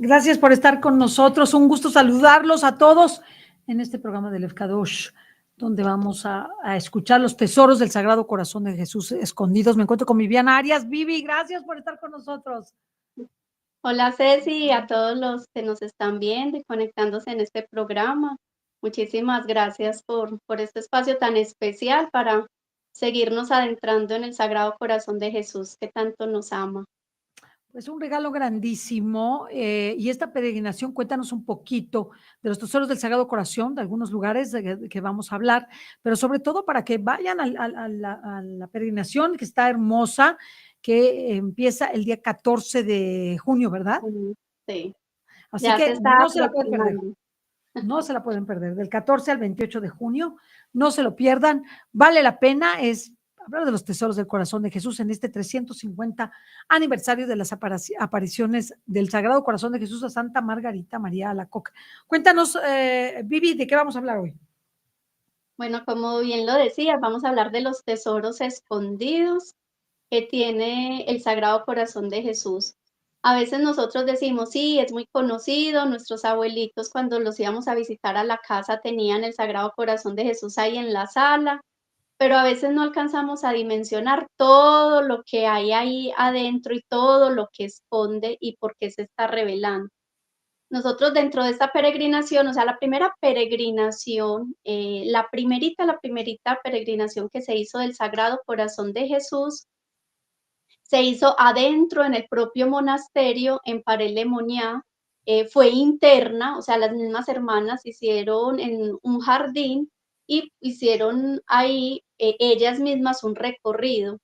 Gracias por estar con nosotros. Un gusto saludarlos a todos en este programa del Efkadosh, donde vamos a escuchar los tesoros del Sagrado Corazón de Jesús escondidos. Me encuentro con Viviana Arias. Vivi, gracias por estar con nosotros. Hola Ceci, y a todos los que nos están viendo y conectándose en este programa. Muchísimas gracias por este espacio tan especial para seguirnos adentrando en el Sagrado Corazón de Jesús que tanto nos ama. Pues un regalo grandísimo y esta peregrinación, cuéntanos un poquito de los tesoros del Sagrado Corazón, de algunos lugares de que vamos a hablar, pero sobre todo para que vayan a la peregrinación que está hermosa, que empieza el día 14 de junio, ¿verdad? Sí, Así ya se que está no se la pueden perder. aproximando. No se la pueden perder. Del 14 al 28 de junio, no se lo pierdan. Vale la pena, es hablar de los tesoros del corazón de Jesús en este 350 aniversario de las apariciones del Sagrado Corazón de Jesús a Santa Margarita María Alacoque. Cuéntanos, Vivi, ¿de qué vamos a hablar hoy? Bueno, como bien lo decías, vamos a hablar de los tesoros escondidos que tiene el Sagrado Corazón de Jesús. A veces nosotros decimos, sí, es muy conocido, nuestros abuelitos cuando los íbamos a visitar a la casa tenían el Sagrado Corazón de Jesús ahí en la sala, pero a veces no alcanzamos a dimensionar todo lo que hay ahí adentro y todo lo que esconde y por qué se está revelando. Nosotros dentro de esta peregrinación, o sea, la primera peregrinación, la primerita peregrinación que se hizo del Sagrado Corazón de Jesús, se hizo adentro en el propio monasterio en Paray-le-Moniat, fue interna, o sea, las mismas hermanas hicieron en un jardín y hicieron ahí ellas mismas un recorrido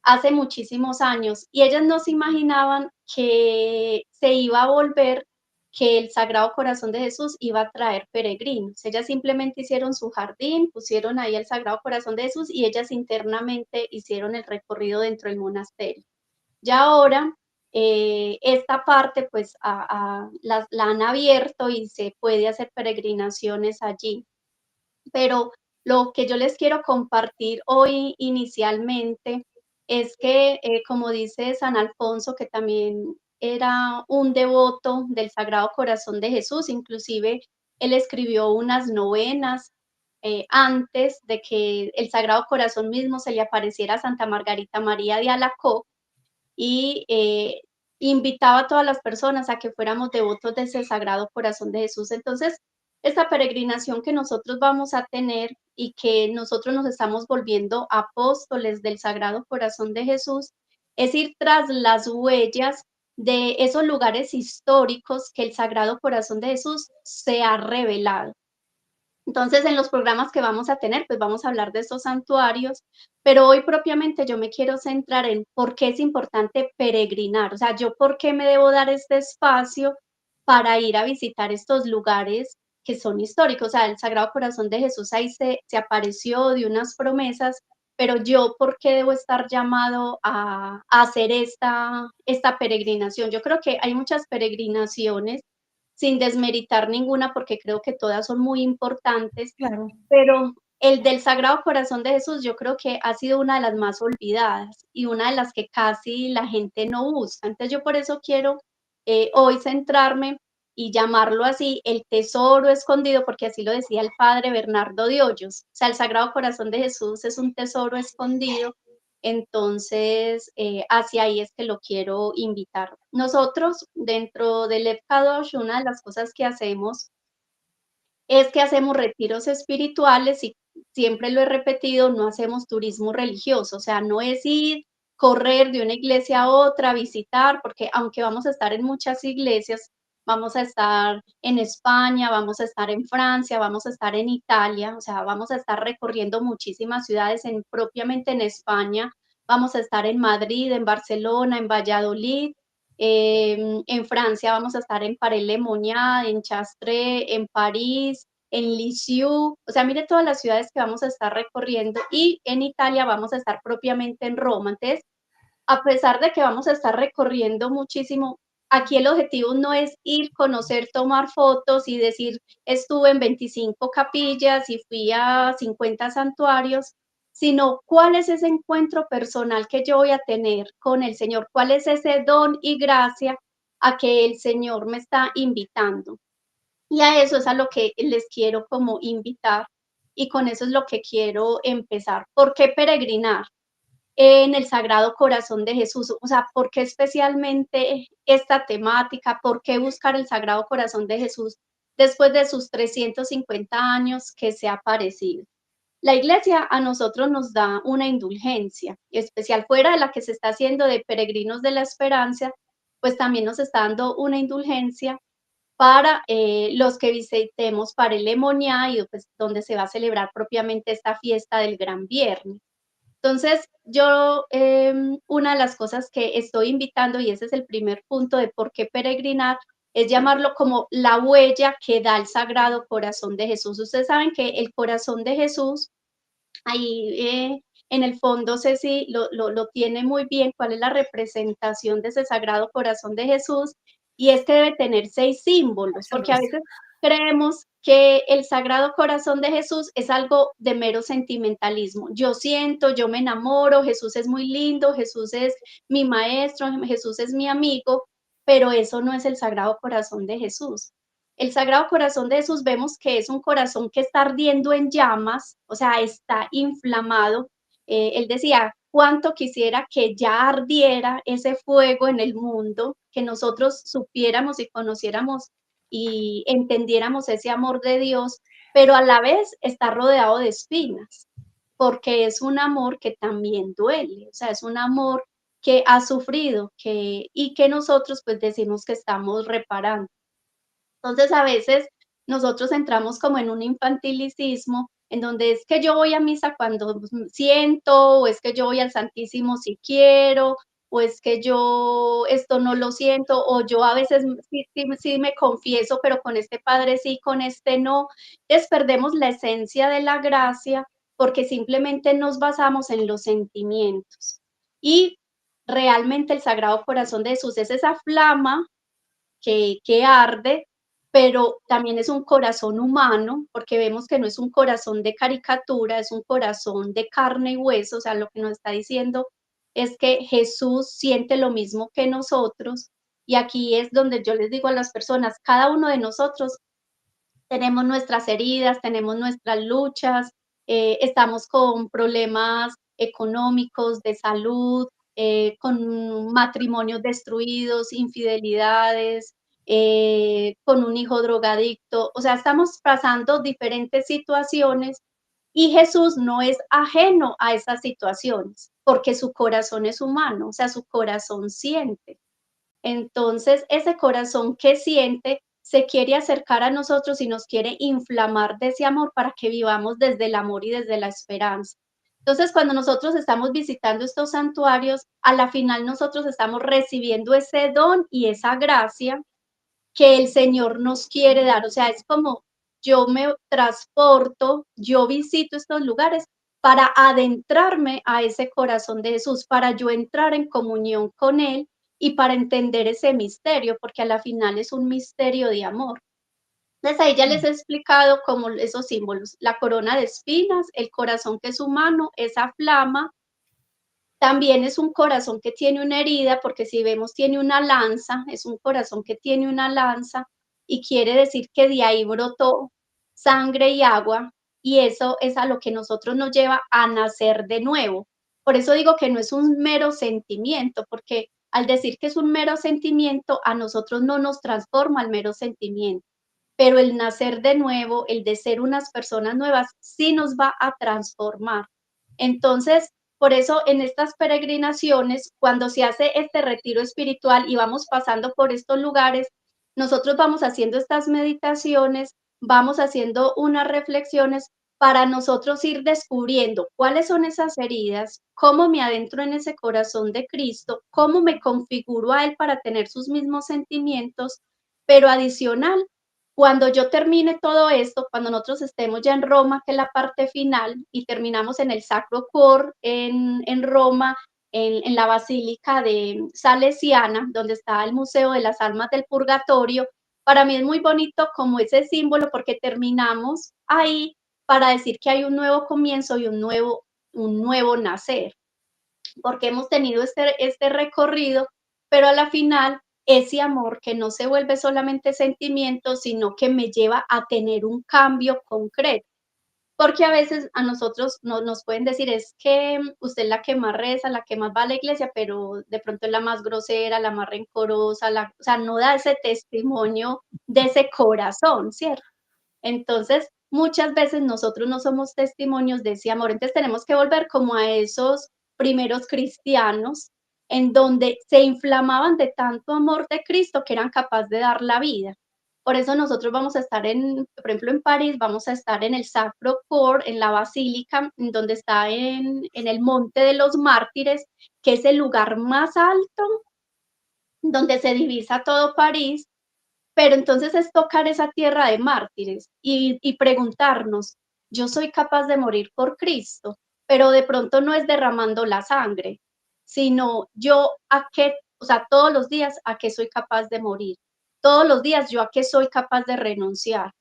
hace muchísimos años y ellas no se imaginaban que se iba a volver, que el Sagrado Corazón de Jesús iba a traer peregrinos. Ellas simplemente hicieron su jardín, pusieron ahí el Sagrado Corazón de Jesús y ellas internamente hicieron el recorrido dentro del monasterio. Ya ahora, esta parte pues la han abierto y se puede hacer peregrinaciones allí. Pero lo que yo les quiero compartir hoy inicialmente es que, como dice San Alfonso, que también era un devoto del Sagrado Corazón de Jesús, inclusive él escribió unas novenas antes de que el Sagrado Corazón mismo se le apareciera a Santa Margarita María de Alacoque y invitaba a todas las personas a que fuéramos devotos de ese Sagrado Corazón de Jesús. Entonces, esta peregrinación que nosotros vamos a tener y que nosotros nos estamos volviendo apóstoles del Sagrado Corazón de Jesús, es ir tras las huellas de esos lugares históricos que el Sagrado Corazón de Jesús se ha revelado. Entonces, en los programas que vamos a tener, pues vamos a hablar de estos santuarios, pero hoy propiamente yo me quiero centrar en por qué es importante peregrinar, o sea, yo por qué me debo dar este espacio para ir a visitar estos lugares que son históricos, o sea, el Sagrado Corazón de Jesús ahí se apareció de unas promesas, pero yo por qué debo estar llamado a hacer esta peregrinación. Yo creo que hay muchas peregrinaciones sin desmeritar ninguna, porque creo que todas son muy importantes, Claro. pero el del Sagrado Corazón de Jesús yo creo que ha sido una de las más olvidadas y una de las que casi la gente no busca. Entonces yo por eso quiero hoy centrarme y llamarlo así, el tesoro escondido, porque así lo decía el padre Bernardo de Hoyos. O sea, el Sagrado Corazón de Jesús es un tesoro escondido, entonces hacia ahí es que lo quiero invitar. Nosotros dentro del Efkadosh, una de las cosas que hacemos es que hacemos retiros espirituales y siempre lo he repetido, no hacemos turismo religioso, o sea, no es ir, correr de una iglesia a otra, visitar, porque aunque vamos a estar en muchas iglesias, vamos a estar en España, vamos a estar en Francia, vamos a estar en Italia, o sea, vamos a estar recorriendo muchísimas ciudades propiamente en España, vamos a estar en Madrid, en Barcelona, en Valladolid, en Francia vamos a estar en Paray-le-Moniat, en Chartres, en París, en Lisieux, o sea, mire todas las ciudades que vamos a estar recorriendo y en Italia vamos a estar propiamente en Roma. Entonces, a pesar de que vamos a estar recorriendo muchísimo, aquí el objetivo no es ir, conocer, tomar fotos y decir, estuve en 25 capillas y fui a 50 santuarios, sino cuál es ese encuentro personal que yo voy a tener con el Señor, cuál es ese don y gracia a que el Señor me está invitando. Y a eso es a lo que les quiero como invitar y con eso es lo que quiero empezar. ¿Por qué peregrinar en el Sagrado Corazón de Jesús? O sea, ¿por qué especialmente esta temática? ¿Por qué buscar el Sagrado Corazón de Jesús después de sus 350 años que se ha aparecido? La Iglesia a nosotros nos da una indulgencia especial, fuera de la que se está haciendo de peregrinos de la esperanza, pues también nos está dando una indulgencia para los que visitemos para el y pues, donde se va a celebrar propiamente esta fiesta del Gran Viernes. Entonces, yo, una de las cosas que estoy invitando, y ese es el primer punto de por qué peregrinar, es llamarlo como la huella que da el Sagrado Corazón de Jesús. Ustedes saben que el corazón de Jesús, ahí en el fondo Ceci lo tiene muy bien, cuál es la representación de ese Sagrado Corazón de Jesús, y es que debe tener 6 símbolos, Esa lo porque a es. veces creemos que el Sagrado Corazón de Jesús es algo de mero sentimentalismo. Yo siento, yo me enamoro, Jesús es muy lindo, Jesús es mi maestro, Jesús es mi amigo, pero eso no es el Sagrado Corazón de Jesús. El Sagrado Corazón de Jesús vemos que es un corazón que está ardiendo en llamas, o sea, está inflamado. Él decía, cuánto quisiera que ya ardiera ese fuego en el mundo, que nosotros supiéramos y conociéramos y entendiéramos ese amor de Dios, pero a la vez está rodeado de espinas, porque es un amor que también duele, o sea, es un amor que ha sufrido y que nosotros pues decimos que estamos reparando. Entonces, a veces nosotros entramos como en un infantilicismo, en donde es que yo voy a misa cuando siento, o es que yo voy al Santísimo si quiero, o es que yo esto no lo siento, o yo a veces sí me confieso, pero con este padre sí, con este no. Entonces perdemos la esencia de la gracia porque simplemente nos basamos en los sentimientos. Y realmente el Sagrado Corazón de Jesús es esa flama que arde, pero también es un corazón humano, porque vemos que no es un corazón de caricatura, es un corazón de carne y hueso, o sea, lo que nos está diciendo es que Jesús siente lo mismo que nosotros, y aquí es donde yo les digo a las personas, cada uno de nosotros tenemos nuestras heridas, tenemos nuestras luchas, estamos con problemas económicos, de salud, con matrimonios destruidos, infidelidades, con un hijo drogadicto. O sea, estamos pasando diferentes situaciones y Jesús no es ajeno a esas situaciones, porque su corazón es humano, o sea, su corazón siente. Entonces, ese corazón que siente se quiere acercar a nosotros y nos quiere inflamar de ese amor para que vivamos desde el amor y desde la esperanza. Entonces, cuando nosotros estamos visitando estos santuarios, a la final nosotros estamos recibiendo ese don y esa gracia que el Señor nos quiere dar. O sea, es como yo me transporto, yo visito estos lugares para adentrarme a ese corazón de Jesús, para yo entrar en comunión con Él y para entender ese misterio, porque a la final es un misterio de amor. Entonces ahí ya les he explicado como esos símbolos, la corona de espinas, el corazón que es humano, esa flama, también es un corazón que tiene una herida, porque si vemos tiene una lanza, es un corazón que tiene una lanza y quiere decir que de ahí brotó sangre y agua y eso es a lo que nosotros nos lleva a nacer de nuevo. Por eso digo que no es un mero sentimiento, porque al decir que es un mero sentimiento, a nosotros no nos transforma el mero sentimiento, pero el nacer de nuevo, el de ser unas personas nuevas, sí nos va a transformar. Entonces, por eso en estas peregrinaciones, cuando se hace este retiro espiritual y vamos pasando por estos lugares, nosotros vamos haciendo estas meditaciones, vamos haciendo unas reflexiones para nosotros ir descubriendo cuáles son esas heridas, cómo me adentro en ese corazón de Cristo, cómo me configuro a Él para tener sus mismos sentimientos, pero adicional, cuando yo termine todo esto, cuando nosotros estemos ya en Roma, que es la parte final, y terminamos en el Sacro Cuor en Roma, en la Basílica de Salesiana, donde está el Museo de las Almas del Purgatorio, para mí es muy bonito como ese símbolo, porque terminamos ahí para decir que hay un nuevo comienzo y un nuevo nacer, porque hemos tenido este recorrido, pero a la final ese amor que no se vuelve solamente sentimiento, sino que me lleva a tener un cambio concreto. Porque a veces a nosotros nos pueden decir, es que usted es la que más reza, la que más va a la iglesia, pero de pronto es la más grosera, la más rencorosa, o sea, no da ese testimonio de ese corazón, ¿cierto? Entonces, muchas veces nosotros no somos testimonios de ese amor, entonces tenemos que volver como a esos primeros cristianos en donde se inflamaban de tanto amor de Cristo que eran capaces de dar la vida. Por eso nosotros vamos a estar por ejemplo, en París, vamos a estar en el Sacro Cor, en la basílica, en donde está en el Monte de los Mártires, que es el lugar más alto donde se divisa todo París, pero entonces es tocar esa tierra de mártires y preguntarnos, yo soy capaz de morir por Cristo, pero de pronto no es derramando la sangre, sino yo a qué, o sea, todos los días a qué soy capaz de morir, todos los días yo a qué soy capaz de renunciar.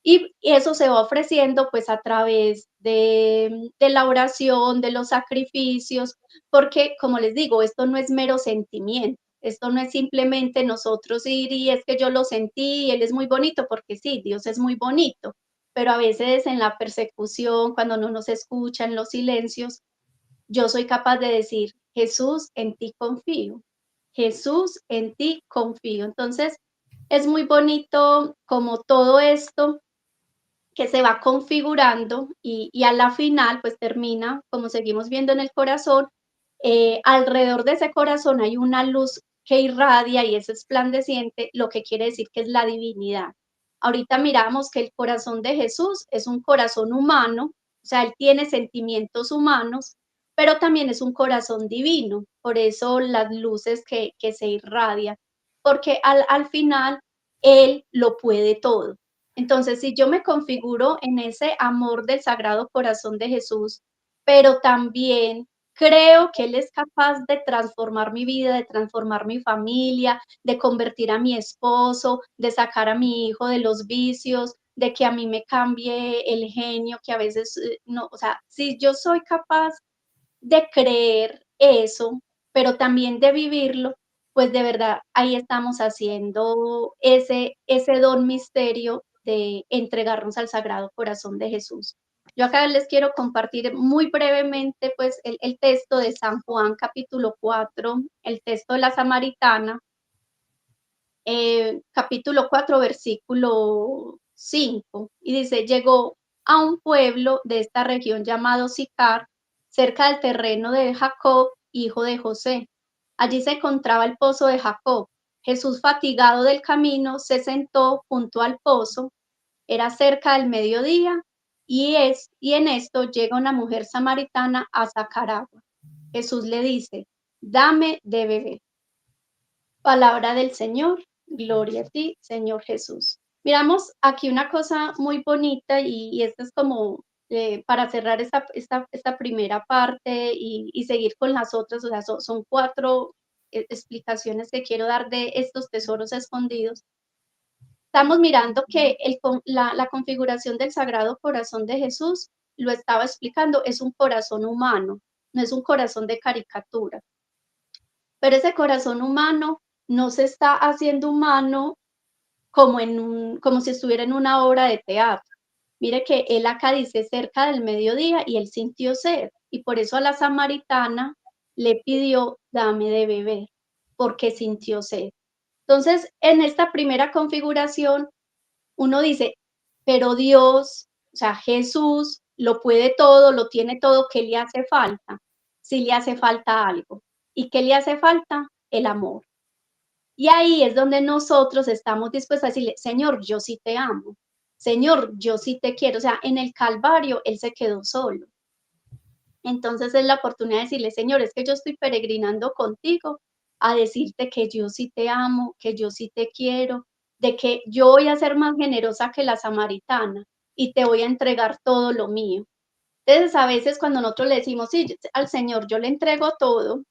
Y eso se va ofreciendo pues a través de la oración, de los sacrificios, porque como les digo, esto no es mero sentimiento. Esto no es simplemente nosotros ir y es que yo lo sentí y él es muy bonito, porque sí, Dios es muy bonito, pero a veces en la persecución, cuando no nos escuchan, los silencios, yo soy capaz de decir, Jesús, en ti confío. Jesús, en ti confío. Entonces, es muy bonito como todo esto que se va configurando y a la final, pues termina, como seguimos viendo en el corazón, alrededor de ese corazón hay una luz que irradia y es esplandeciente, lo que quiere decir que es la divinidad. Ahorita miramos que el corazón de Jesús es un corazón humano, o sea, él tiene sentimientos humanos, pero también es un corazón divino, por eso las luces que se irradian, porque al final él lo puede todo. Entonces, si yo me configuro en ese amor del Sagrado Corazón de Jesús, pero también creo que Él es capaz de transformar mi vida, de transformar mi familia, de convertir a mi esposo, de sacar a mi hijo de los vicios, de que a mí me cambie el genio, que a veces no, o sea, si yo soy capaz de creer eso, pero también de vivirlo, pues de verdad ahí estamos haciendo ese don misterio de entregarnos al Sagrado Corazón de Jesús. Yo acá les quiero compartir muy brevemente pues el texto de San Juan capítulo 4, el texto de la Samaritana, capítulo 4, versículo 5, y dice, llegó a un pueblo de esta región llamado Sicar, cerca del terreno de Jacob, hijo de José. Allí se encontraba el pozo de Jacob. Jesús, fatigado del camino, se sentó junto al pozo. Era cerca del mediodía y en esto llega una mujer samaritana a sacar agua. Jesús le dice, dame de beber. Palabra del Señor, gloria a ti, Señor Jesús. Miramos aquí una cosa muy bonita y esta es como para cerrar esta primera parte y seguir con las otras, o sea, son cuatro explicaciones que quiero dar de estos tesoros escondidos. Estamos mirando que la configuración del Sagrado Corazón de Jesús, lo estaba explicando, es un corazón humano, no es un corazón de caricatura. Pero ese corazón humano no se está haciendo humano como si estuviera en una obra de teatro. Mire que él acá dice cerca del mediodía y él sintió sed y por eso a la samaritana le pidió dame de beber, porque sintió sed. Entonces, en esta primera configuración, uno dice, pero Dios, o sea, Jesús lo puede todo, lo tiene todo, ¿qué le hace falta? Si le hace falta algo. ¿Y qué le hace falta? El amor. Y ahí es donde nosotros estamos dispuestos a decirle, Señor, yo sí te amo. Señor, yo sí te quiero. O sea, en el Calvario Él se quedó solo. Entonces es la oportunidad de decirle, Señor, es que yo estoy peregrinando contigo a decirte que yo sí te amo, que yo sí te quiero, de que yo voy a ser más generosa que la samaritana y te voy a entregar todo lo mío. Entonces, a veces cuando nosotros le decimos, sí, al Señor yo le entrego todo,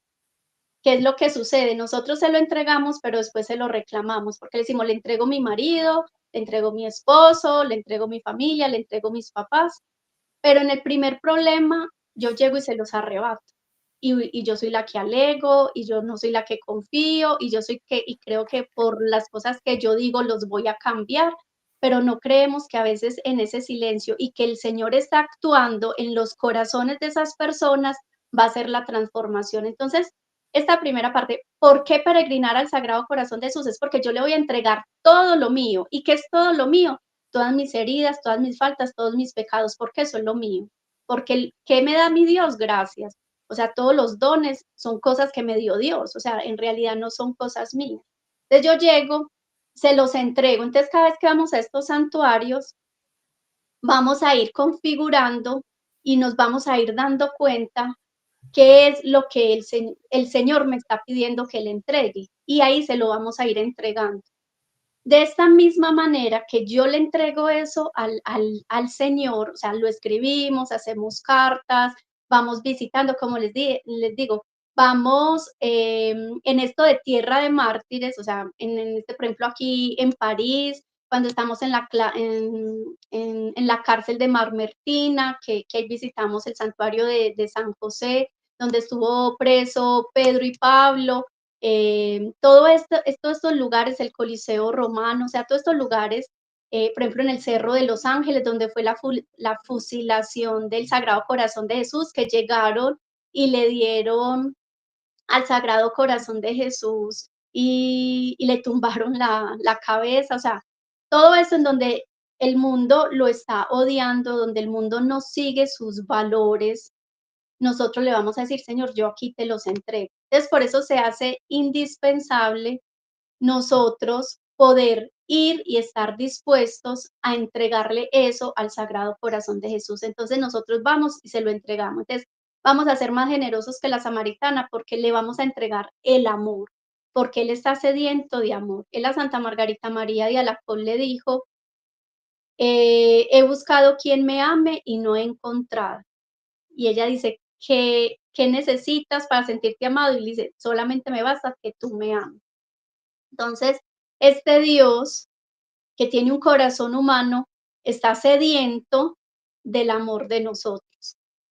¿qué es lo que sucede? Nosotros se lo entregamos, pero después se lo reclamamos, porque le decimos, le entrego mi marido, le entrego mi esposo, le entrego mi familia, le entrego mis papás, pero en el primer problema yo llego y se los arrebato. y yo soy la que alego, y yo no soy la que confío, y yo soy que, y creo que por las cosas que yo digo los voy a cambiar, pero no creemos que a veces en ese silencio y que el Señor está actuando en los corazones de esas personas va a ser la transformación. Entonces, esta primera parte, ¿por qué peregrinar al Sagrado Corazón de Jesús? Es porque yo le voy a entregar todo lo mío. ¿Y qué es todo lo mío? Todas mis heridas, todas mis faltas, todos mis pecados, porque eso es lo mío. Porque, ¿qué me da mi Dios? Gracias. O sea, todos los dones son cosas que me dio Dios, o sea, en realidad no son cosas mías. Entonces yo llego, se los entrego. Entonces cada vez que vamos a estos santuarios, vamos a ir configurando y nos vamos a ir dando cuenta qué es lo que el Señor me está pidiendo que le entregue. Y ahí se lo vamos a ir entregando. De esta misma manera que yo le entrego eso al Señor, o sea, lo escribimos, hacemos cartas, vamos visitando, como les digo, vamos en esto de tierra de mártires, o sea, en este, por ejemplo, aquí en París, cuando estamos en la cárcel de Marmertina, que ahí visitamos el santuario de San José, donde estuvo preso Pedro y Pablo, todo esto, estos lugares, el Coliseo Romano, o sea, todos estos lugares, por ejemplo, en el Cerro de los Ángeles, donde fue la fusilación del Sagrado Corazón de Jesús, que llegaron y le dieron al Sagrado Corazón de Jesús y le tumbaron la cabeza, o sea, todo eso en donde el mundo lo está odiando, donde el mundo no sigue sus valores, nosotros le vamos a decir, Señor, yo aquí te los entrego. Entonces, por eso se hace indispensable nosotros poder ir y estar dispuestos a entregarle eso al Sagrado Corazón de Jesús. Entonces, nosotros vamos y se lo entregamos. Entonces, vamos a ser más generosos que la samaritana porque le vamos a entregar el amor, porque Él está sediento de amor. Él a Santa Margarita María de Alacoque le dijo, he buscado quien me ame y no he encontrado. Y ella dice, ¿qué necesitas para sentirte amado? Y le dice, solamente me basta que tú me ames. Entonces, este Dios que tiene un corazón humano está sediento del amor de nosotros.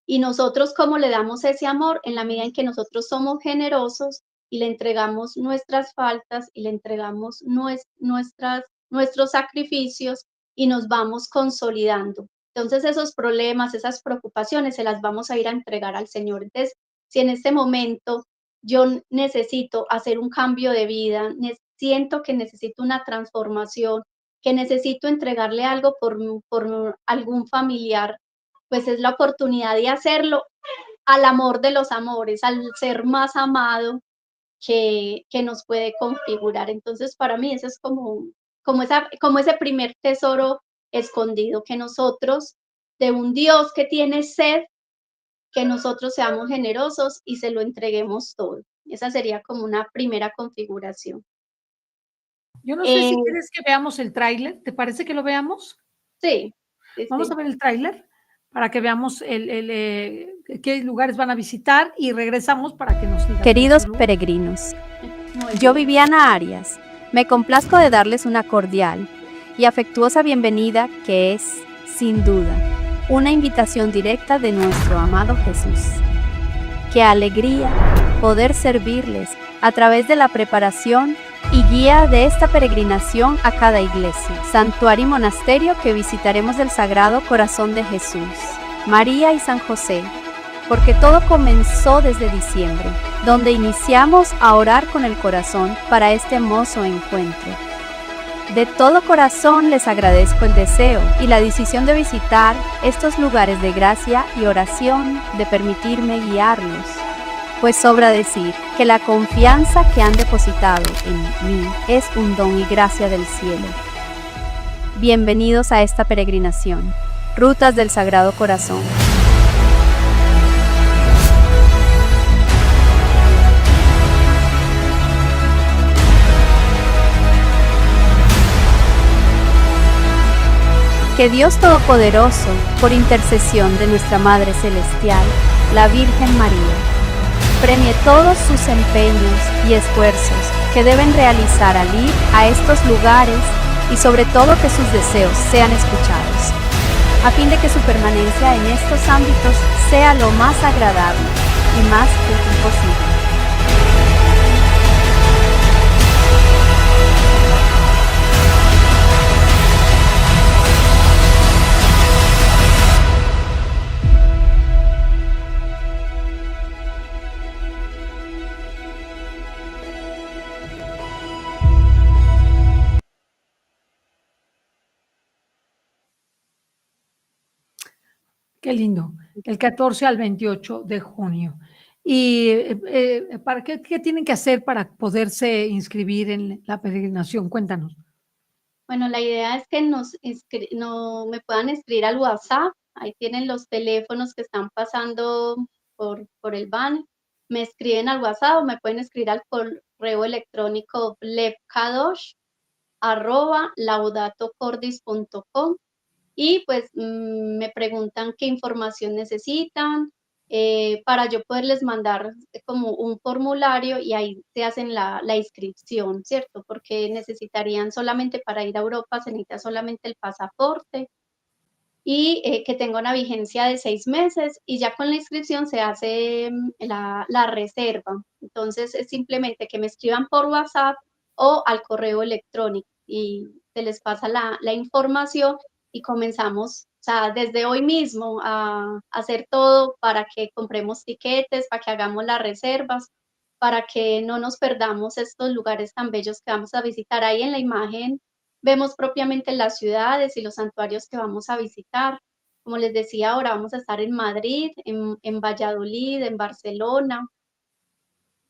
Y nosotros, ¿cómo le damos ese amor? En la medida en que nosotros somos generosos y le entregamos nuestras faltas y le entregamos nuestros sacrificios y nos vamos consolidando. Entonces esos problemas, esas preocupaciones se las vamos a ir a entregar al Señor. Entonces, si en este momento yo necesito hacer un cambio de vida, siento que necesito una transformación, que necesito entregarle algo por algún familiar, pues es la oportunidad de hacerlo al amor de los amores, al ser más amado que nos puede configurar. Entonces, para mí eso es como ese primer tesoro escondido, que nosotros, de un Dios que tiene sed, que nosotros seamos generosos y se lo entreguemos todo. Esa sería como una primera configuración. Yo no sé si quieres que veamos el tráiler, ¿te parece que lo veamos? Sí. Vamos a ver el tráiler para que veamos qué lugares van a visitar y regresamos para que nos digan. Queridos peregrinos, yo, Viviana Arias, me complazco de darles una cordial y afectuosa bienvenida que es, sin duda, una invitación directa de nuestro amado Jesús. Qué alegría poder servirles a través de la preparación y guía de esta peregrinación a cada iglesia, santuario y monasterio que visitaremos del Sagrado Corazón de Jesús, María y San José, porque todo comenzó desde diciembre, donde iniciamos a orar con el corazón para este hermoso encuentro. De todo corazón les agradezco el deseo y la decisión de visitar estos lugares de gracia y oración, de permitirme guiarlos. Pues sobra decir que la confianza que han depositado en mí es un don y gracia del cielo. Bienvenidos a esta peregrinación, Rutas del Sagrado Corazón. Que Dios Todopoderoso, por intercesión de nuestra Madre Celestial, la Virgen María, premie todos sus empeños y esfuerzos que deben realizar al ir a estos lugares y sobre todo que sus deseos sean escuchados, a fin de que su permanencia en estos ámbitos sea lo más agradable y más que es imposible. Qué lindo. El 14 al 28 de junio. Y, ¿para qué tienen que hacer para poderse inscribir en la peregrinación? Cuéntanos. Bueno, la idea es que no me puedan escribir al WhatsApp, ahí tienen los teléfonos que están pasando por el banner, me escriben al WhatsApp o me pueden escribir al correo electrónico blebkadosh@laudatocordis.com y pues me preguntan qué información necesitan para yo poderles mandar como un formulario y ahí se hacen la inscripción, ¿cierto? Porque necesitarían solamente para ir a Europa, se necesita solamente el pasaporte y que tenga una vigencia de 6 meses y ya con la inscripción se hace la reserva. Entonces es simplemente que me escriban por WhatsApp o al correo electrónico y se les pasa la información y comenzamos, o sea, desde hoy mismo a hacer todo para que compremos tiquetes, para que hagamos las reservas, para que no nos perdamos estos lugares tan bellos que vamos a visitar. Ahí en la imagen vemos propiamente las ciudades y los santuarios que vamos a visitar. Como les decía ahora, vamos a estar en Madrid, en Valladolid, en Barcelona.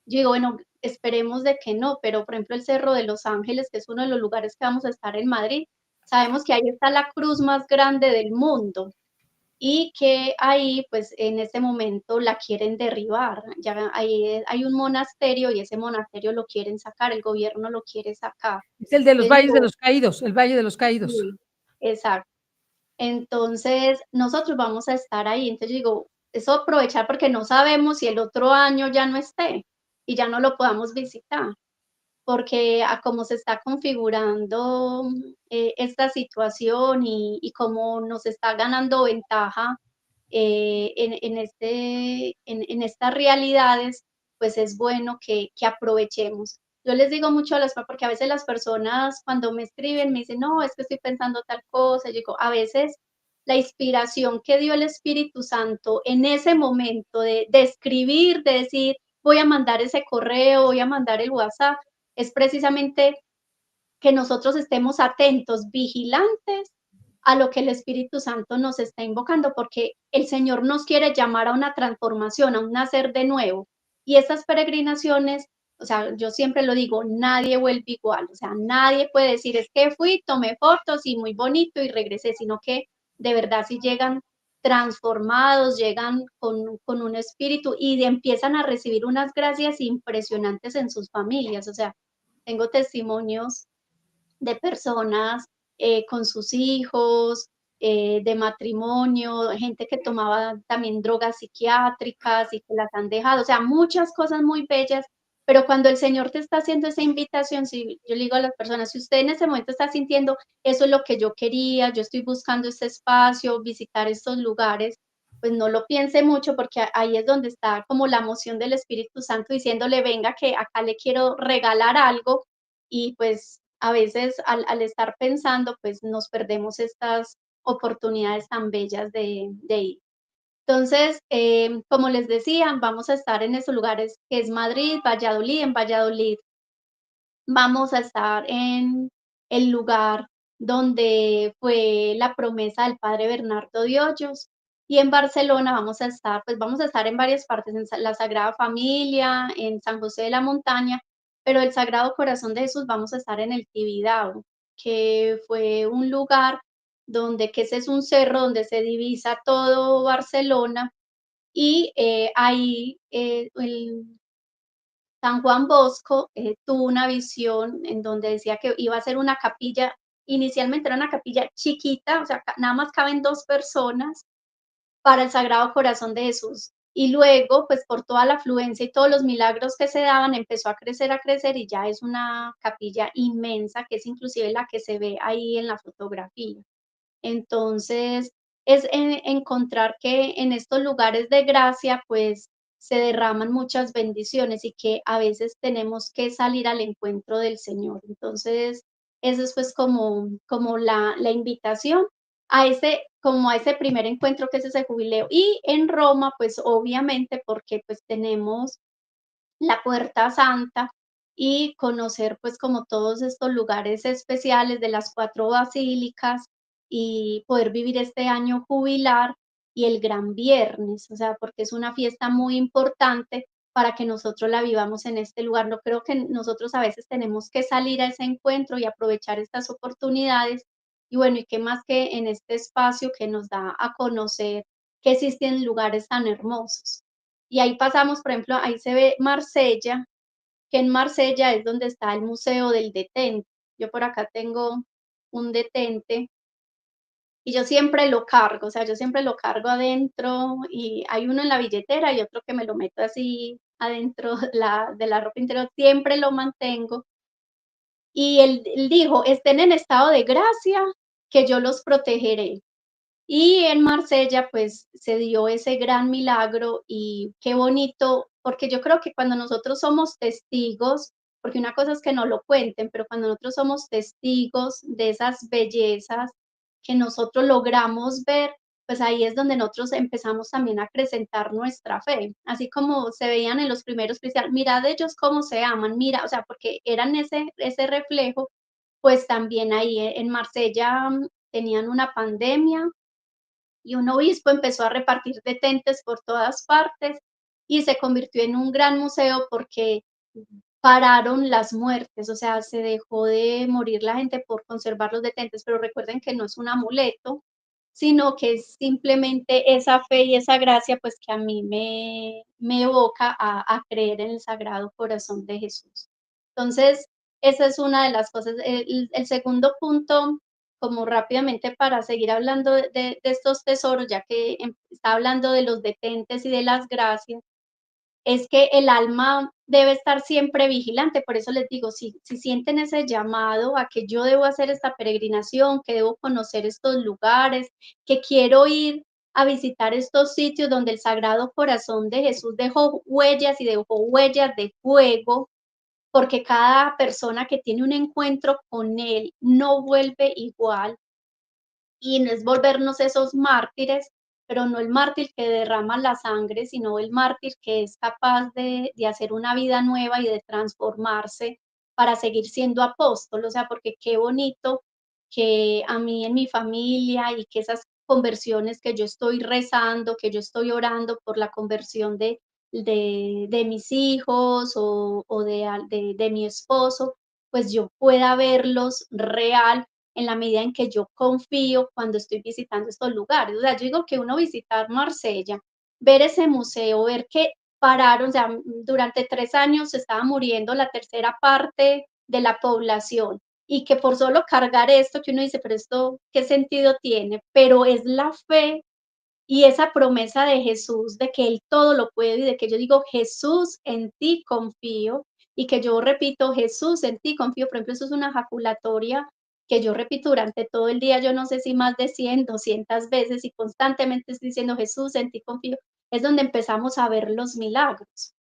Yo digo, bueno, esperemos de que no, pero por ejemplo el Cerro de los Ángeles, que es uno de los lugares que vamos a estar en Madrid, sabemos que ahí está la cruz más grande del mundo y que ahí, pues en este momento la quieren derribar. Ya ahí hay un monasterio y ese monasterio lo quieren sacar, el gobierno lo quiere sacar. Es el de los Entonces valles de digo, los caídos, el Valle de los Caídos. sí, exacto. Entonces, nosotros vamos a estar ahí. Entonces, yo digo, eso aprovechar porque no sabemos si el otro año ya no esté y ya no lo podamos visitar, porque a cómo se está configurando esta situación y cómo nos está ganando ventaja en estas realidades, pues es bueno que aprovechemos. Yo les digo mucho a las porque a veces las personas cuando me escriben me dicen: "No, es que estoy pensando tal cosa", yo digo, a veces la inspiración que dio el Espíritu Santo en ese momento de escribir, de decir: "Voy a mandar ese correo, voy a mandar el WhatsApp", es precisamente que nosotros estemos atentos, vigilantes a lo que el Espíritu Santo nos está invocando, porque el Señor nos quiere llamar a una transformación, a un nacer de nuevo. Y estas peregrinaciones, o sea, yo siempre lo digo, nadie vuelve igual, o sea, nadie puede decir, es que fui, tomé fotos y muy bonito y regresé, sino que de verdad si llegan transformados, llegan con un espíritu y empiezan a recibir unas gracias impresionantes en sus familias. O sea, tengo testimonios de personas con sus hijos, de matrimonio, gente que tomaba también drogas psiquiátricas y que las han dejado, o sea, muchas cosas muy bellas, pero cuando el Señor te está haciendo esa invitación, si yo le digo a las personas, si usted en ese momento está sintiendo, eso es lo que yo quería, yo estoy buscando este espacio, visitar estos lugares, pues no lo piense mucho porque ahí es donde está como la emoción del Espíritu Santo diciéndole, venga, que acá le quiero regalar algo y pues a veces al estar pensando, pues nos perdemos estas oportunidades tan bellas de ir. Entonces, como les decía, vamos a estar en esos lugares que es Madrid, Valladolid. En Valladolid vamos a estar en el lugar donde fue la promesa del padre Bernardo de Hoyos. Y en Barcelona vamos a estar, pues vamos a estar en varias partes, en la Sagrada Familia, en San José de la Montaña, pero el Sagrado Corazón de Jesús vamos a estar en el Tibidabo, que fue un lugar donde, que ese es un cerro donde se divisa todo Barcelona y ahí San Juan Bosco tuvo una visión en donde decía que iba a ser una capilla, inicialmente era una capilla chiquita, o sea, nada más caben 2 personas para el Sagrado Corazón de Jesús. Y luego, pues por toda la afluencia y todos los milagros que se daban, empezó a crecer y ya es una capilla inmensa, que es inclusive la que se ve ahí en la fotografía. Entonces, es encontrar que en estos lugares de gracia, pues se derraman muchas bendiciones y que a veces tenemos que salir al encuentro del Señor. Entonces, eso es pues como la invitación a como a ese primer encuentro que es ese jubileo. Y en Roma, pues obviamente porque pues tenemos la Puerta Santa y conocer pues como todos estos lugares especiales de las 4 basílicas y poder vivir este año jubilar y el Gran Viernes, o sea, porque es una fiesta muy importante para que nosotros la vivamos en este lugar. No creo que nosotros a veces tenemos que salir a ese encuentro y aprovechar estas oportunidades. Y bueno, y qué más que en este espacio que nos da a conocer que existen lugares tan hermosos. Y ahí pasamos, por ejemplo, ahí se ve Marsella, que en Marsella es donde está el Museo del Detente. Yo por acá tengo un detente y yo siempre lo cargo, o sea, yo siempre lo cargo adentro y hay uno en la billetera y otro que me lo meto así adentro de la ropa interior, siempre lo mantengo. Y él dijo, estén en estado de gracia, que yo los protegeré. Y en Marsella, pues, se dio ese gran milagro y qué bonito, porque yo creo que cuando nosotros somos testigos, porque una cosa es que no lo cuenten, pero cuando nosotros somos testigos de esas bellezas que nosotros logramos ver, pues ahí es donde nosotros empezamos también a acrecentar nuestra fe, así como se veían en los primeros cristianos, mirad ellos cómo se aman, mira, o sea, porque eran ese reflejo, pues también ahí en Marsella tenían una pandemia y un obispo empezó a repartir detentes por todas partes y se convirtió en un gran museo porque pararon las muertes, o sea, se dejó de morir la gente por conservar los detentes, pero recuerden que no es un amuleto, sino que es simplemente esa fe y esa gracia, pues que a mí me evoca a creer en el Sagrado Corazón de Jesús. Entonces, esa es una de las cosas. El segundo punto, como rápidamente para seguir hablando de estos tesoros, ya que está hablando de los detentes y de las gracias, es que el alma debe estar siempre vigilante. Por eso les digo, si sienten ese llamado a que yo debo hacer esta peregrinación, que debo conocer estos lugares, que quiero ir a visitar estos sitios donde el Sagrado Corazón de Jesús dejó huellas y dejó huellas de fuego, porque cada persona que tiene un encuentro con Él no vuelve igual, y no es volvernos esos mártires, pero no el mártir que derrama la sangre, sino el mártir que es capaz de hacer una vida nueva y de transformarse para seguir siendo apóstol. O sea, porque qué bonito que a mí en mi familia y que esas conversiones que yo estoy rezando, que yo estoy orando por la conversión de mis hijos o de mi esposo, pues yo pueda verlos real en la medida en que yo confío cuando estoy visitando estos lugares. O sea, yo digo que uno visitar Marsella, ver ese museo, ver que pararon, o sea, durante 3 años se estaba muriendo la tercera parte de la población y que por solo cargar esto, que uno dice, pero esto, ¿qué sentido tiene? Pero es la fe y esa promesa de Jesús de que Él todo lo puede y de que yo digo, Jesús, en ti confío, y que yo repito, Jesús, en ti confío. Por ejemplo, eso es una ejaculatoria que yo repito durante todo el día, yo no sé si más de 100, 200 veces y constantemente estoy diciendo, Jesús, en ti confío. Es donde empezamos a ver los milagros.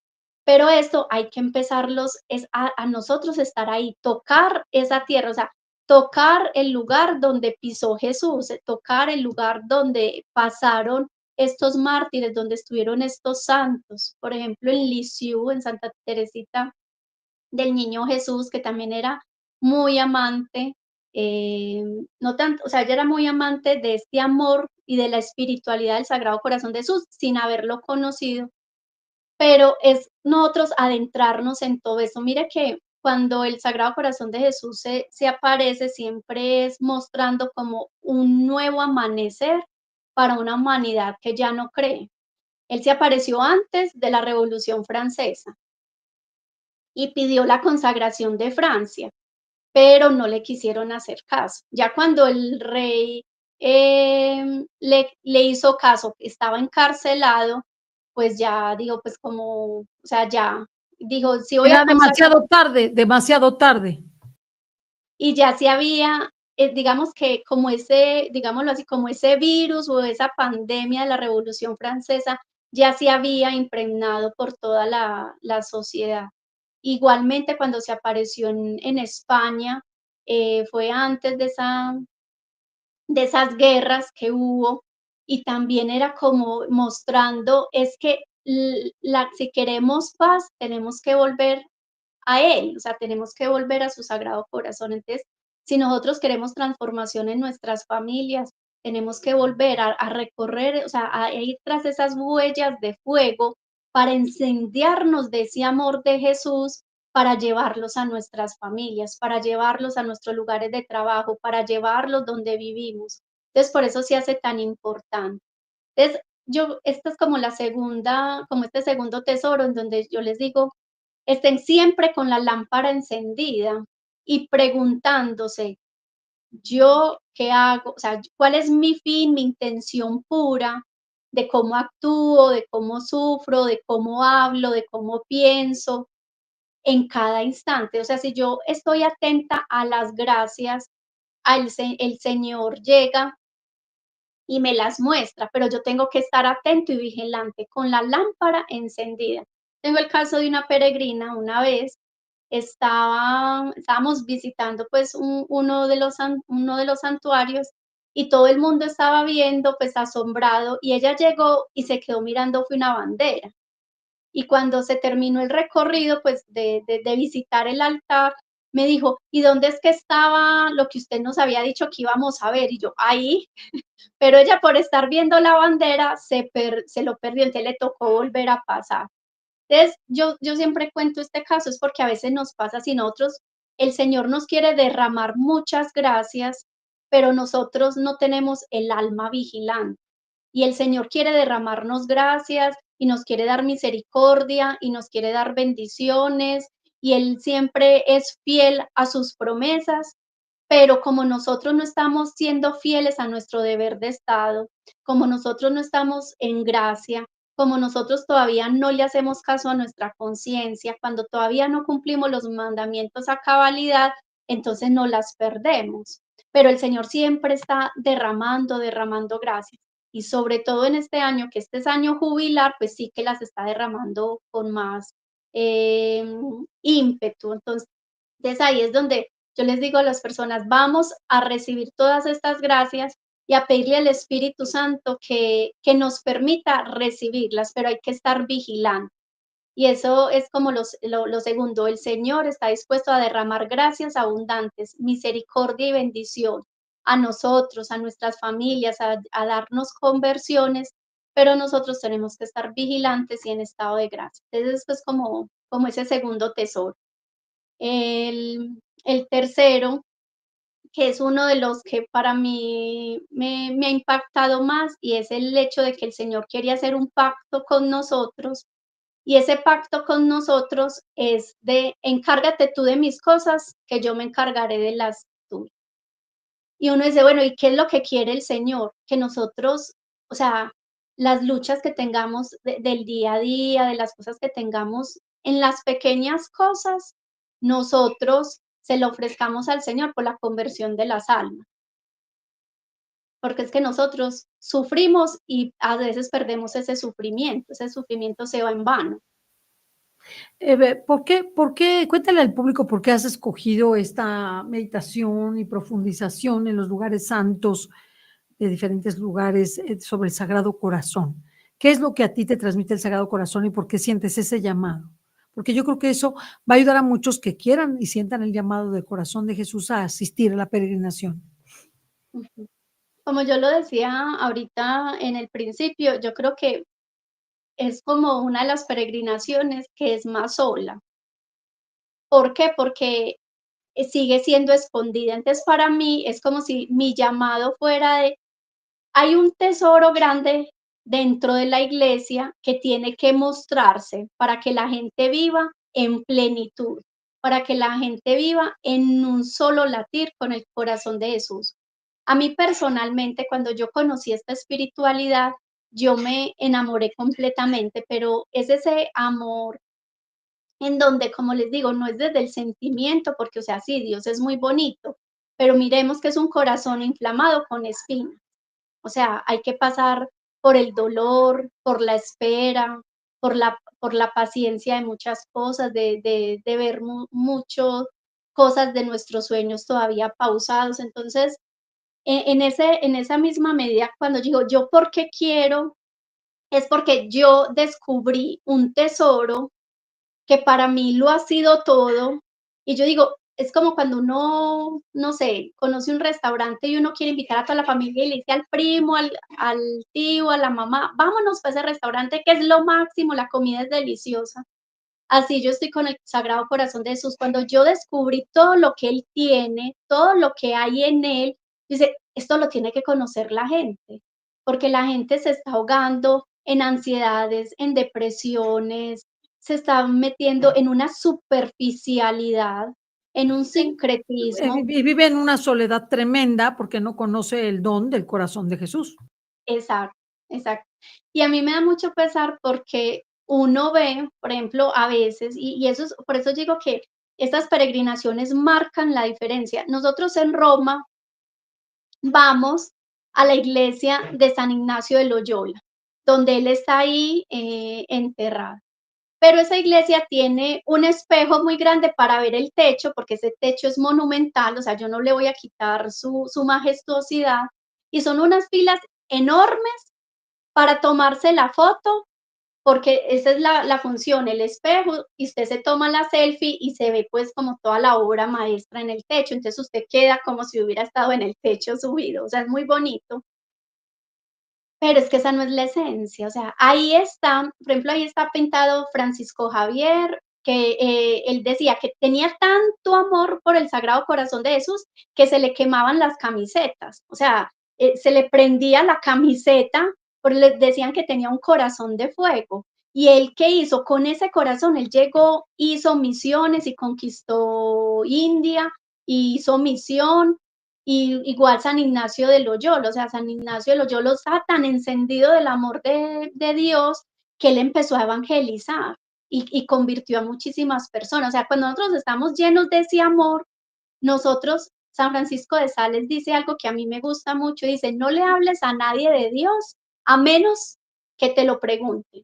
Pero esto hay que empezarlos, es a nosotros estar ahí, tocar esa tierra, o sea, tocar el lugar donde pisó Jesús, tocar el lugar donde pasaron estos mártires, donde estuvieron estos santos. Por ejemplo, en Lisieux, en Santa Teresita del Niño Jesús, que también era muy amante, no tanto, o sea, ella era muy amante de este amor y de la espiritualidad del Sagrado Corazón de Jesús, sin haberlo conocido, pero es nosotros adentrarnos en todo eso. Mire que cuando el Sagrado Corazón de Jesús se aparece, siempre es mostrando como un nuevo amanecer para una humanidad que ya no cree. Él se apareció antes de la Revolución Francesa y pidió la consagración de Francia, pero no le quisieron hacer caso. Ya cuando el rey le hizo caso, estaba encarcelado, pues ya digo, pues como, o sea, ya dijo, sí voy a Era consagrar, demasiado tarde, demasiado tarde. y ya se había, digamos que como ese, digámoslo así, como ese virus o esa pandemia de la Revolución Francesa ya se había impregnado por toda la sociedad. Igualmente, cuando se apareció en España, fue antes de esas guerras que hubo, y también era como mostrando, es que si queremos paz, tenemos que volver a Él, o sea, tenemos que volver a su Sagrado Corazón. Entonces, si nosotros queremos transformación en nuestras familias, tenemos que volver a recorrer, o sea, a ir tras esas huellas de fuego para incendiarnos de ese amor de Jesús, para llevarlos a nuestras familias, para llevarlos a nuestros lugares de trabajo, para llevarlos donde vivimos. Entonces, por eso se hace tan importante. Entonces, esta es como la segunda, como este segundo tesoro en donde yo les digo, estén siempre con la lámpara encendida y preguntándose, ¿yo qué hago? O sea, ¿cuál es mi fin, mi intención pura de cómo actúo, de cómo sufro, de cómo hablo, de cómo pienso en cada instante? O sea, si yo estoy atenta a las gracias, el Señor llega y me las muestra, pero yo tengo que estar atento y vigilante con la lámpara encendida. Tengo el caso de una peregrina. Una vez estábamos visitando pues uno de los santuarios, y todo el mundo estaba viendo pues asombrado, y ella llegó y se quedó mirando, fue una bandera. Y cuando se terminó el recorrido, pues, de visitar el altar, me dijo: "¿Y dónde es que estaba lo que usted nos había dicho que íbamos a ver?". Y yo: "Ahí". Pero ella, por estar viendo la bandera, se lo perdió, entonces le tocó volver a pasar. Entonces, yo siempre cuento este caso, es porque a veces nos pasa, si nosotros, el Señor nos quiere derramar muchas gracias, pero nosotros no tenemos el alma vigilante. Y el Señor quiere derramarnos gracias, y nos quiere dar misericordia, y nos quiere dar bendiciones, y Él siempre es fiel a sus promesas, pero como nosotros no estamos siendo fieles a nuestro deber de Estado, como nosotros no estamos en gracia, como nosotros todavía no le hacemos caso a nuestra conciencia, cuando todavía no cumplimos los mandamientos a cabalidad, entonces no las perdemos. Pero el Señor siempre está derramando, derramando gracias. Y sobre todo en este año, que este es año jubilar, pues sí que las está derramando con más ímpetu. Entonces ahí es donde yo les digo a las personas, vamos a recibir todas estas gracias y a pedirle al Espíritu Santo que nos permita recibirlas, pero hay que estar vigilando. Y eso es como lo segundo, el Señor está dispuesto a derramar gracias abundantes, misericordia y bendición a nosotros, a nuestras familias, a darnos conversiones, pero nosotros tenemos que estar vigilantes y en estado de gracia. Entonces, esto es como ese segundo tesoro. El tercero, que es uno de los que para mí me ha impactado más, y es el hecho de que el Señor quería hacer un pacto con nosotros, y ese pacto con nosotros es de: encárgate tú de mis cosas, que yo me encargaré de las tuyas. Y uno dice, bueno, ¿y qué es lo que quiere el Señor? Que nosotros, o sea, las luchas que tengamos del día a día, de las cosas que tengamos, en las pequeñas cosas, nosotros se lo ofrezcamos al Señor por la conversión de las almas. Porque es que nosotros sufrimos y a veces perdemos ese sufrimiento se va en vano. ¿Por qué? Cuéntale al público por qué has escogido esta meditación y profundización en los lugares santos de diferentes lugares sobre el Sagrado Corazón. ¿Qué es lo que a ti te transmite el Sagrado Corazón y por qué sientes ese llamado? Porque yo creo que eso va a ayudar a muchos que quieran y sientan el llamado del corazón de Jesús a asistir a la peregrinación. Ujú. Como yo lo decía ahorita en el principio, yo creo que es como una de las peregrinaciones que es más sola. ¿Por qué? Porque sigue siendo escondida. Entonces, para mí es como si mi llamado fuera de: hay un tesoro grande dentro de la iglesia que tiene que mostrarse para que la gente viva en plenitud, para que la gente viva en un solo latir con el corazón de Jesús. A mí personalmente, cuando yo conocí esta espiritualidad, yo me enamoré completamente, pero es ese amor en donde, como les digo, no es desde el sentimiento, porque, o sea, sí, Dios es muy bonito, pero miremos que es un corazón inflamado con espinas. O sea, hay que pasar por el dolor, por la espera, por la paciencia de muchas cosas, de ver mucho cosas de nuestros sueños todavía pausados. Entonces, en esa misma medida, cuando digo, ¿yo por qué quiero? Es porque yo descubrí un tesoro que para mí lo ha sido todo. Y yo digo, es como cuando uno, no sé, conoce un restaurante y uno quiere invitar a toda la familia y le dice al primo, al tío, a la mamá, vámonos para ese restaurante que es lo máximo, la comida es deliciosa. Así yo estoy con el Sagrado Corazón de Jesús. Cuando yo descubrí todo lo que Él tiene, todo lo que hay en Él, dice, esto lo tiene que conocer la gente, porque la gente se está ahogando en ansiedades, en depresiones, se está metiendo en una superficialidad, en un Sí, sincretismo. y vive en una soledad tremenda porque no conoce el don del corazón de Jesús. Exacto, exacto. Y a mí me da mucho pesar porque uno ve, por ejemplo, a veces, y eso es, por eso digo que estas peregrinaciones marcan la diferencia. Nosotros en Roma vamos a la iglesia de San Ignacio de Loyola, donde él está ahí enterrado. Pero esa iglesia tiene un espejo muy grande para ver el techo, porque ese techo es monumental, o sea, yo no le voy a quitar su majestuosidad. Y son unas filas enormes para tomarse la foto, porque esa es la función, el espejo, y usted se toma la selfie y se ve pues como toda la obra maestra en el techo, entonces usted queda como si hubiera estado en el techo subido, o sea, es muy bonito. Pero es que esa no es la esencia, o sea, ahí está, por ejemplo, ahí está pintado Francisco Javier, que él decía que tenía tanto amor por el Sagrado Corazón de Jesús que se le quemaban las camisetas, o sea, se le prendía la camiseta, porque le decían que tenía un corazón de fuego. ¿Y él qué hizo? Con ese corazón, él llegó, hizo misiones y conquistó India, hizo misión, y igual San Ignacio de Loyola, o sea, San Ignacio de Loyola estaba tan encendido del amor de Dios que él empezó a evangelizar y convirtió a muchísimas personas. O sea, cuando nosotros estamos llenos de ese amor, nosotros, San Francisco de Sales dice algo que a mí me gusta mucho, dice, no le hables a nadie de Dios a menos que te lo pregunten,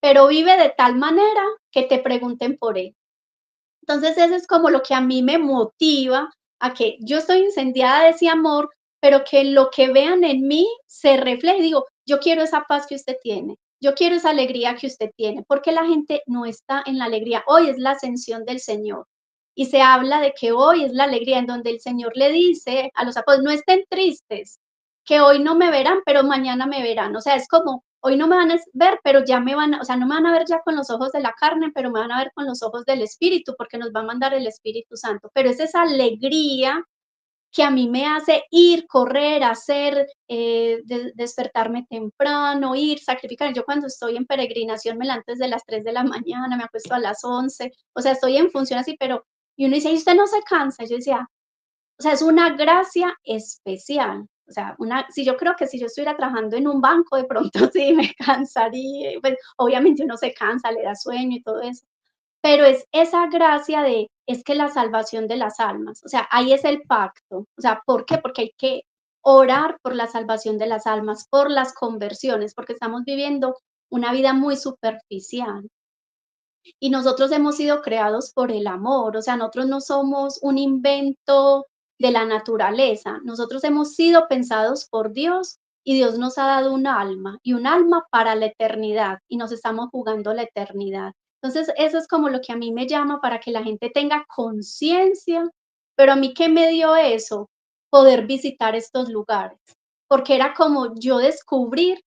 pero vive de tal manera que te pregunten por él. Entonces, eso es como lo que a mí me motiva a que yo estoy incendiada de ese amor, pero que lo que vean en mí se refleje. Digo, yo quiero esa paz que usted tiene, yo quiero esa alegría que usted tiene, porque la gente no está en la alegría. Hoy es la ascensión del Señor y se habla de que hoy es la alegría en donde el Señor le dice a los apóstoles, no estén tristes, que hoy no me verán, pero mañana me verán. O sea, es como, hoy no me van a ver, pero ya me van, o sea, no me van a ver ya con los ojos de la carne, pero me van a ver con los ojos del Espíritu, porque nos va a mandar el Espíritu Santo. Pero es esa alegría que a mí me hace ir, correr, hacer, despertarme temprano, ir, sacrificar. Yo cuando estoy en peregrinación me levanto desde las 3 de la mañana, me acuesto a las 11, o sea, estoy en función así, pero, y uno dice, ¿y usted no se cansa? Yo decía, o sea, es una gracia especial. O sea, si yo creo que si yo estuviera trabajando en un banco, de pronto sí me cansaría, pues, obviamente uno se cansa, le da sueño y todo eso, pero es esa gracia de, es que la salvación de las almas, o sea, ahí es el pacto. O sea, ¿por qué? Porque hay que orar por la salvación de las almas, por las conversiones, porque estamos viviendo una vida muy superficial. Y nosotros hemos sido creados por el amor, o sea, nosotros no somos un invento de la naturaleza, nosotros hemos sido pensados por Dios y Dios nos ha dado un alma y un alma para la eternidad y nos estamos jugando la eternidad. Entonces, eso es como lo que a mí me llama para que la gente tenga conciencia, pero a mí qué me dio eso, poder visitar estos lugares, porque era como yo descubrir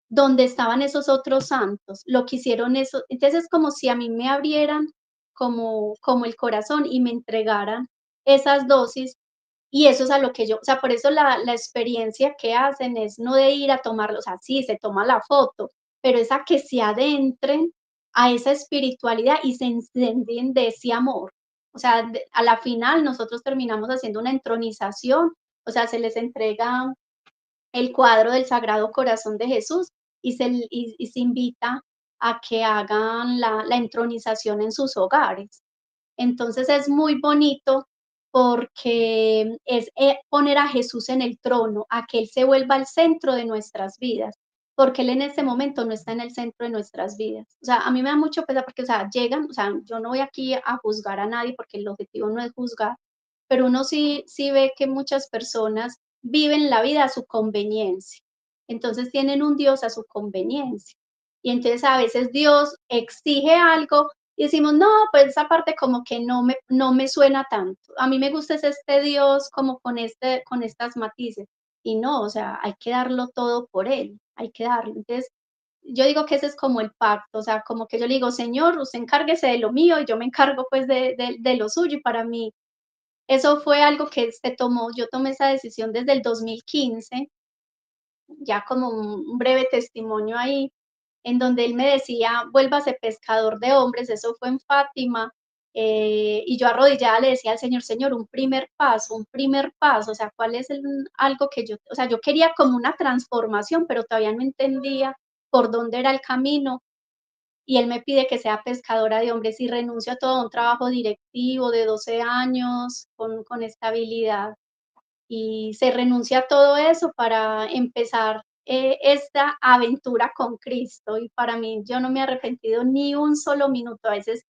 donde estaban esos otros santos, lo que hicieron eso. Entonces es como si a mí me abrieran como el corazón y me entregaran esas dosis, y eso es a lo que yo, o sea, por eso la experiencia que hacen es no de ir a tomarlo, o sea, sí, se toma la foto, pero es a que se adentren a esa espiritualidad y se encendien de ese amor. O sea, a la final nosotros terminamos haciendo una entronización, o sea, se les entrega el cuadro del Sagrado Corazón de Jesús y se invita a que hagan la entronización en sus hogares. Entonces es muy bonito porque es poner a Jesús en el trono, a que Él se vuelva el centro de nuestras vidas. porque Él en este momento no está en el centro de nuestras vidas. O sea, a mí me da mucho pesar porque, o sea, llegan, o sea, yo no voy aquí a juzgar a nadie porque el objetivo no es juzgar, pero uno sí ve que muchas personas viven la vida a su conveniencia. Entonces tienen un Dios a su conveniencia. Y entonces a veces Dios exige algo y decimos, no, pues esa parte como que no me suena tanto. A mí me gusta es este Dios como con estas matices. Y no, o sea, hay que darlo todo por Él, hay que darlo. Entonces, yo digo que ese es como el pacto, o sea, como que yo le digo, Señor, usted encárguese de lo mío y yo me encargo pues de lo suyo. Y para mí, eso fue algo que se tomó, yo tomé esa decisión desde el 2015, ya como un breve testimonio ahí, en donde él me decía, vuélvase pescador de hombres, eso fue en Fátima, y yo arrodillada le decía al Señor, Señor, un primer paso, o sea, ¿cuál es algo que yo, o sea, yo quería como una transformación, pero todavía no entendía por dónde era el camino, y él me pide que sea pescadora de hombres y renuncio a todo un trabajo directivo de 12 años con estabilidad y se renuncia a todo eso para empezar esta aventura con Cristo. Y para mí, yo no me he arrepentido ni un solo minuto. A veces,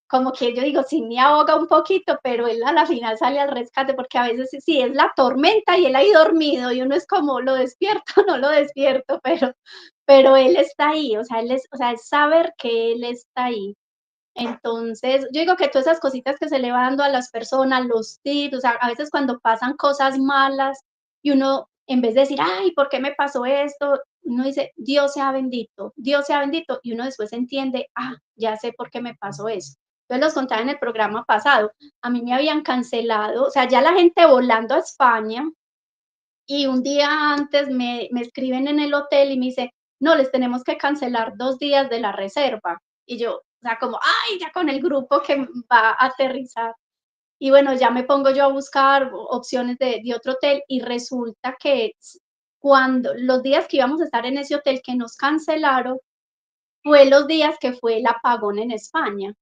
como que yo digo, sí me ahoga un poquito, pero él a la final sale al rescate, porque a veces sí es la tormenta y él ahí dormido, y uno es como, lo despierto, no lo despierto, pero él está ahí, o sea, o sea, es saber que él está ahí. Entonces, yo digo que todas esas cositas que se le va dando a las personas, los tips, o sea, a veces cuando pasan cosas malas y uno, en vez de decir, ay, ¿por qué me pasó esto? Uno dice, Dios sea bendito, y uno después entiende, ah, ya sé por qué me pasó eso. Entonces los contaba en el programa pasado, a mí me habían cancelado, o sea, ya la gente volando a España, y un día antes me escriben en el hotel y me dice, no, les tenemos que cancelar 2 días de la reserva. Y yo, o sea, como, ay, ya con el grupo que va a aterrizar. Y bueno, ya me pongo yo a buscar opciones de otro hotel y resulta que cuando los días que íbamos a estar en ese hotel que nos cancelaron, fue los días que fue el apagón en España.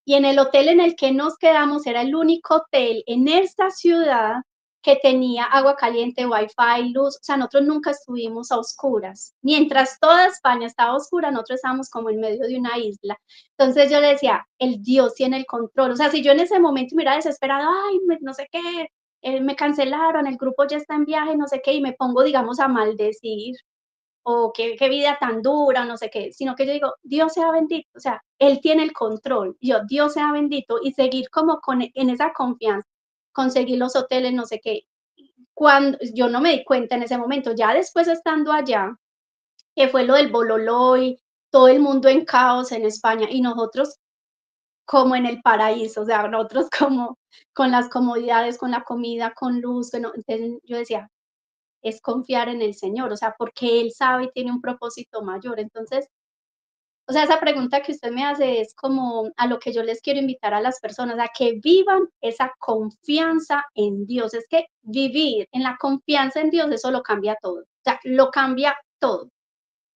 Y en el hotel en el que nos quedamos era el único hotel en esta ciudad que tenía agua caliente, wifi, luz, o sea, nosotros nunca estuvimos a oscuras. Mientras toda España estaba oscura, nosotros estábamos como en medio de una isla. Entonces yo le decía, el Dios tiene el control. O sea, si yo en ese momento me hubiera desesperado, ay, no sé qué, me cancelaron, el grupo ya está en viaje, no sé qué, y me pongo, digamos, a maldecir o qué vida tan dura, no sé qué, sino que yo digo, Dios sea bendito, o sea, Él tiene el control, yo, Dios sea bendito, y seguir como en esa confianza, conseguir los hoteles, no sé qué. Cuando yo no me di cuenta en ese momento, ya después estando allá, que fue lo del bololó y todo el mundo en caos en España, y nosotros como en el paraíso, o sea, nosotros como con las comodidades, con la comida, con luz, bueno, entonces yo decía, es confiar en el Señor, o sea, porque Él sabe y tiene un propósito mayor. Entonces, o sea, esa pregunta que usted me hace es como a lo que yo les quiero invitar a las personas, a que vivan esa confianza en Dios. Es que vivir en la confianza en Dios, eso lo cambia todo, o sea, lo cambia todo.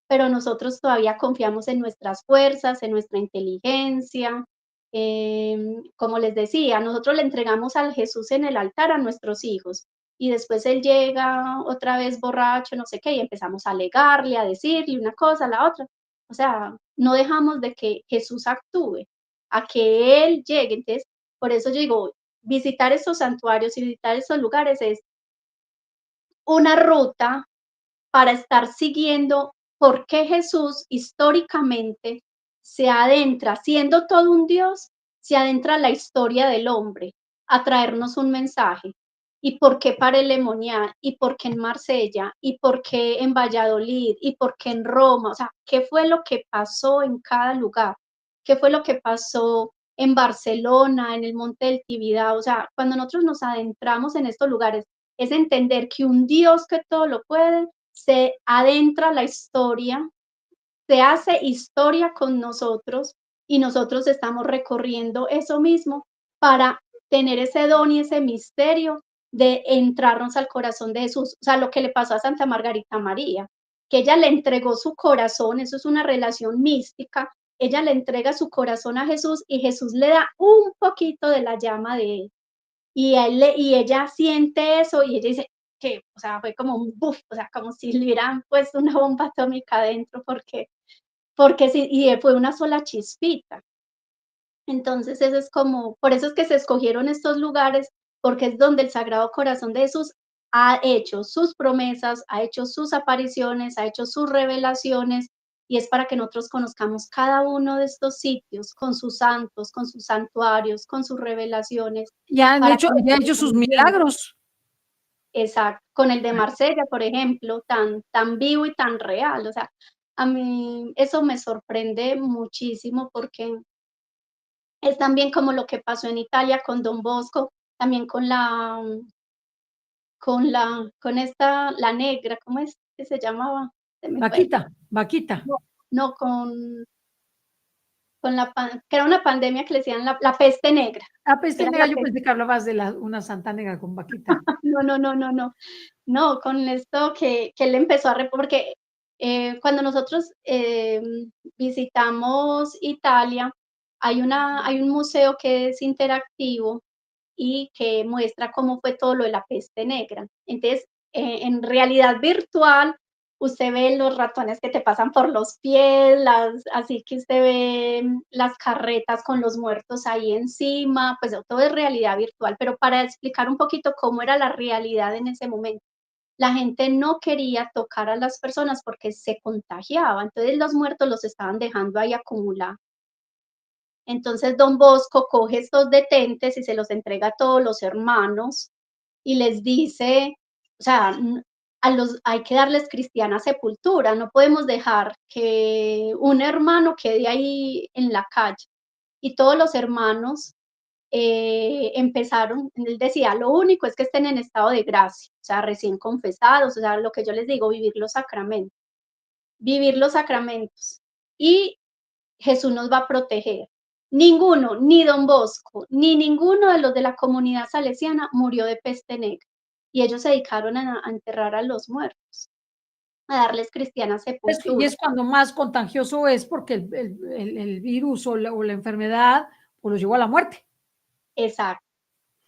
Pero nosotros todavía confiamos en nuestras fuerzas, en nuestra inteligencia. Como les decía, nosotros le entregamos al Jesús en el altar a nuestros hijos y después él llega otra vez borracho, no sé qué, y empezamos a alegarle, a decirle una cosa, la otra. O sea, no dejamos de que Jesús actúe, a que Él llegue. Entonces, por eso yo digo, visitar estos santuarios y visitar estos lugares es una ruta para estar siguiendo por qué Jesús históricamente se adentra, siendo todo un Dios, se adentra a la historia del hombre, a traernos un mensaje. ¿Y por qué para el Lemoniá? ¿Y por qué en Marsella? ¿Y por qué en Valladolid? ¿Y por qué en Roma? O sea, ¿qué fue lo que pasó en cada lugar? ¿Qué fue lo que pasó en Barcelona, en el Monte del Tibidabo? O sea, cuando nosotros nos adentramos en estos lugares, es entender que un Dios que todo lo puede se adentra la historia, se hace historia con nosotros y nosotros estamos recorriendo eso mismo para tener ese don y ese misterio de entrarnos al corazón de Jesús. O sea, lo que le pasó a Santa Margarita María, que ella le entregó su corazón, eso es una relación mística, ella le entrega su corazón a Jesús y Jesús le da un poquito de la llama de él. Y ella siente eso y ella dice, que, o sea, fue como un buf, o sea, como si le hubieran puesto una bomba atómica adentro, porque sí, y fue una sola chispita. Entonces, eso es como, por eso es que se escogieron estos lugares, porque es donde el Sagrado Corazón de Jesús ha hecho sus promesas, ha hecho sus apariciones, ha hecho sus revelaciones, y es para que nosotros conozcamos cada uno de estos sitios con sus santos, con sus santuarios, con sus revelaciones, para que Ya han nosotros hecho sus también. milagros. Exacto, con el de Marsella, por ejemplo, tan vivo y tan real, o sea, a mí eso me sorprende muchísimo porque es también como lo que pasó en Italia con Don Bosco, también con esta, la negra, ¿cómo es que se llamaba? Se me fue. Vaquita, Vaquita. No, no, con que era una pandemia que le decían la peste negra, Ah, que peste era negra, la yo peste. pensé que hablabas de una santa negra con Vaquita. No, no, no, no, no. No, con esto que él empezó a porque, cuando nosotros, visitamos Italia, hay un museo que es interactivo y que muestra cómo fue todo lo de la peste negra. Entonces, en realidad virtual, usted ve los ratones que te pasan por los pies, así que usted ve las carretas con los muertos ahí encima, pues todo es realidad virtual, pero para explicar un poquito cómo era la realidad en ese momento. La gente no quería tocar a las personas porque se contagiaba, entonces los muertos los estaban dejando ahí acumular. Entonces Don Bosco coge estos detentes y se los entrega a todos los hermanos y les dice, o sea, hay que darles cristiana sepultura, no podemos dejar que un hermano quede ahí en la calle. Y todos los hermanos empezaron, él decía, lo único es que estén en estado de gracia, o sea, recién confesados, o sea, lo que yo les digo, vivir los sacramentos. Y Jesús nos va a proteger. Ninguno, ni Don Bosco, ni ninguno de los de la comunidad salesiana murió de peste negra. Y ellos se dedicaron a enterrar a los muertos, a darles cristiana Y sepultura. es cuando más contagioso es porque el virus o la enfermedad pues, los llevó a la muerte. Exacto,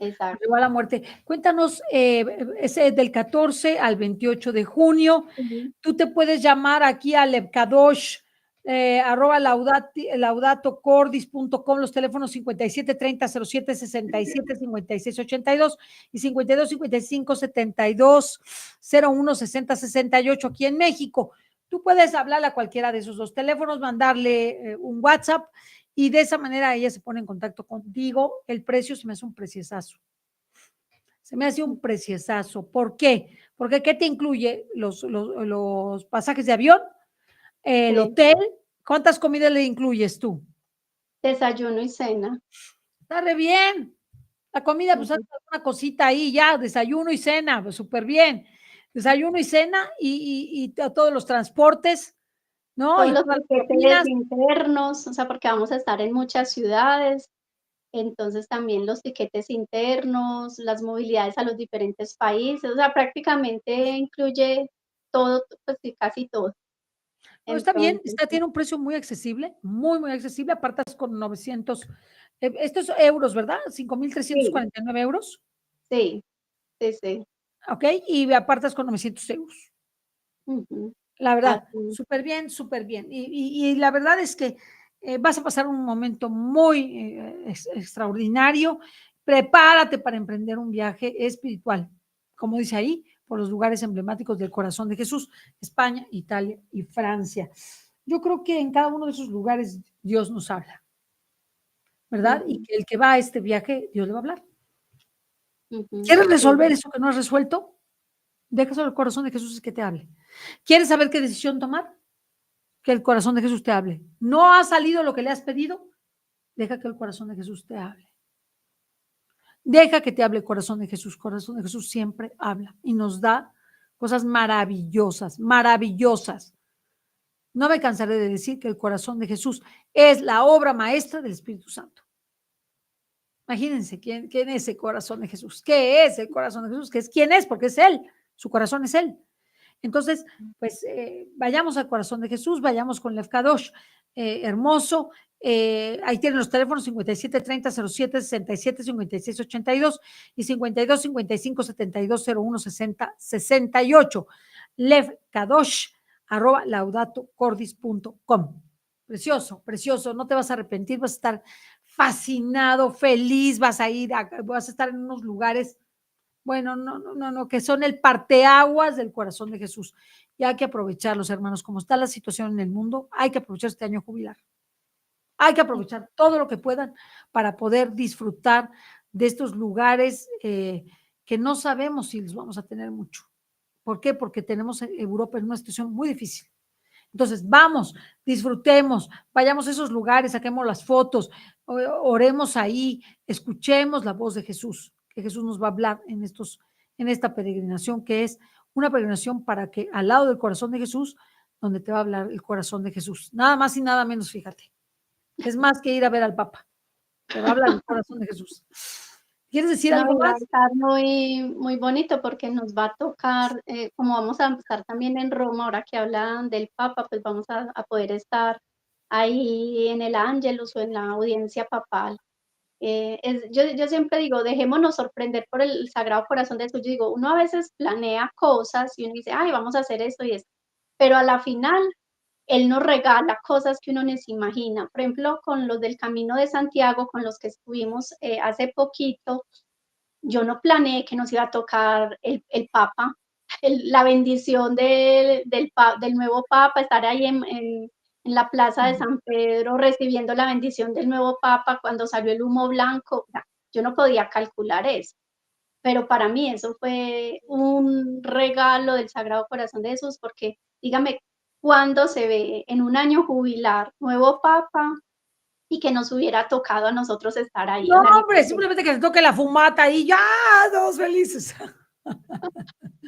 exacto. Llegó a la muerte. Cuéntanos, ese del 14 al 28 de junio. Ujú. Tú te puedes llamar aquí a Lebkadosh, laudatocordis.com, los teléfonos 57 30 07 67 56 82 y 52 55 72 01 60 68 aquí en México. Tú puedes hablarle a cualquiera de esos dos teléfonos, mandarle un WhatsApp y de esa manera ella se pone en contacto contigo. El precio se me hace un preciosazo. Se me hace un preciosazo. ¿Por qué? Porque ¿qué te incluye? Los pasajes de avión, el Sí, hotel. ¿Cuántas comidas le incluyes tú? desayuno y cena. Está re bien. La comida, pues Ujú. una cosita ahí ya, desayuno y cena, pues súper bien. Desayuno y cena y todos los transportes, ¿no? Todos Y los todas las tiquetes propinas. internos, o sea, porque vamos a estar en muchas ciudades, entonces también los tiquetes internos, las movilidades a los diferentes países, o sea, prácticamente incluye todo, pues sí, casi todo. No, está bien, Entonces, tiene un precio muy accesible, muy, muy accesible. Apartas con 900, estos euros, ¿verdad? cinco mil trescientos sí, cuarenta y nueve euros. sí, sí, sí. ¿Ok? Y apartas con 900 euros. Ujú. La verdad, Así. súper bien, súper bien. Y la verdad es que vas a pasar un momento muy extraordinario. Prepárate para emprender un viaje espiritual, como dice ahí, por los lugares emblemáticos del corazón de Jesús, España, Italia y Francia. Yo creo que en cada uno de esos lugares Dios nos habla, ¿verdad? Y Ujú, que el que va a este viaje, Dios le va a hablar. ujú, ¿Quieres resolver sí, eso que no has resuelto? Déjaselo al corazón de Jesús es que te hable. ¿Quieres saber qué decisión tomar? Que el corazón de Jesús te hable. ¿No ha salido lo que le has pedido? Deja que el corazón de Jesús te hable. Deja que te hable el corazón de Jesús. Corazón de Jesús siempre habla y nos da cosas maravillosas, maravillosas. No me cansaré de decir que el corazón de Jesús es la obra maestra del Espíritu Santo. Imagínense quién es el corazón de Jesús. ¿Qué es el corazón de Jesús? ¿Qué es quién es? Porque es Él. Su corazón es Él. Entonces, pues vayamos al corazón de Jesús, vayamos con Lev Kadosh, hermoso. Ahí tienen los teléfonos 57 30 07 67 56 82 y 52 55 72 01 60 68. Lev Kadosh, @laudatocordis.com. Precioso, precioso, no te vas a arrepentir, vas a estar fascinado, feliz, vas a estar en unos lugares, bueno, no, que son el parteaguas del corazón de Jesús. Y hay que aprovecharlos, hermanos, como está la situación en el mundo, hay que aprovechar este año jubilar. Hay que aprovechar todo lo que puedan para poder disfrutar de estos lugares que no sabemos si los vamos a tener mucho. ¿Por qué? Porque tenemos Europa en una situación muy difícil. Entonces, vamos, disfrutemos, vayamos a esos lugares, saquemos las fotos, oremos ahí, escuchemos la voz de Jesús, que Jesús nos va a hablar en esta peregrinación, que es una peregrinación para que al lado del corazón de Jesús, donde te va a hablar el corazón de Jesús. Nada más y nada menos, fíjate. Es más que ir a ver al Papa. Te va a hablar el corazón de Jesús. ¿Quieres decir algo Va a más? estar muy, muy bonito porque nos va a tocar, como vamos a estar también en Roma, ahora que hablan del Papa, pues vamos a poder estar ahí en el Ángelus o en la audiencia papal. Yo siempre digo, dejémonos sorprender por el Sagrado Corazón de Jesús. Yo digo, uno a veces planea cosas y uno dice, ay, vamos a hacer esto y esto, pero a la final Él nos regala cosas que uno no se imagina. Por ejemplo, con los del Camino de Santiago, con los que estuvimos hace poquito, yo no planeé que nos iba a tocar el Papa, la bendición del nuevo Papa, estar ahí en la plaza de San Pedro recibiendo la bendición del nuevo Papa cuando salió el humo blanco. Yo no podía calcular eso, pero para mí eso fue un regalo del Sagrado Corazón de Jesús, porque dígame, ¿cuándo se ve en un año jubilar nuevo Papa y que nos hubiera tocado a nosotros estar ahí? No, O sea, hombre, simplemente que te toque la fumata y ya, todos felices.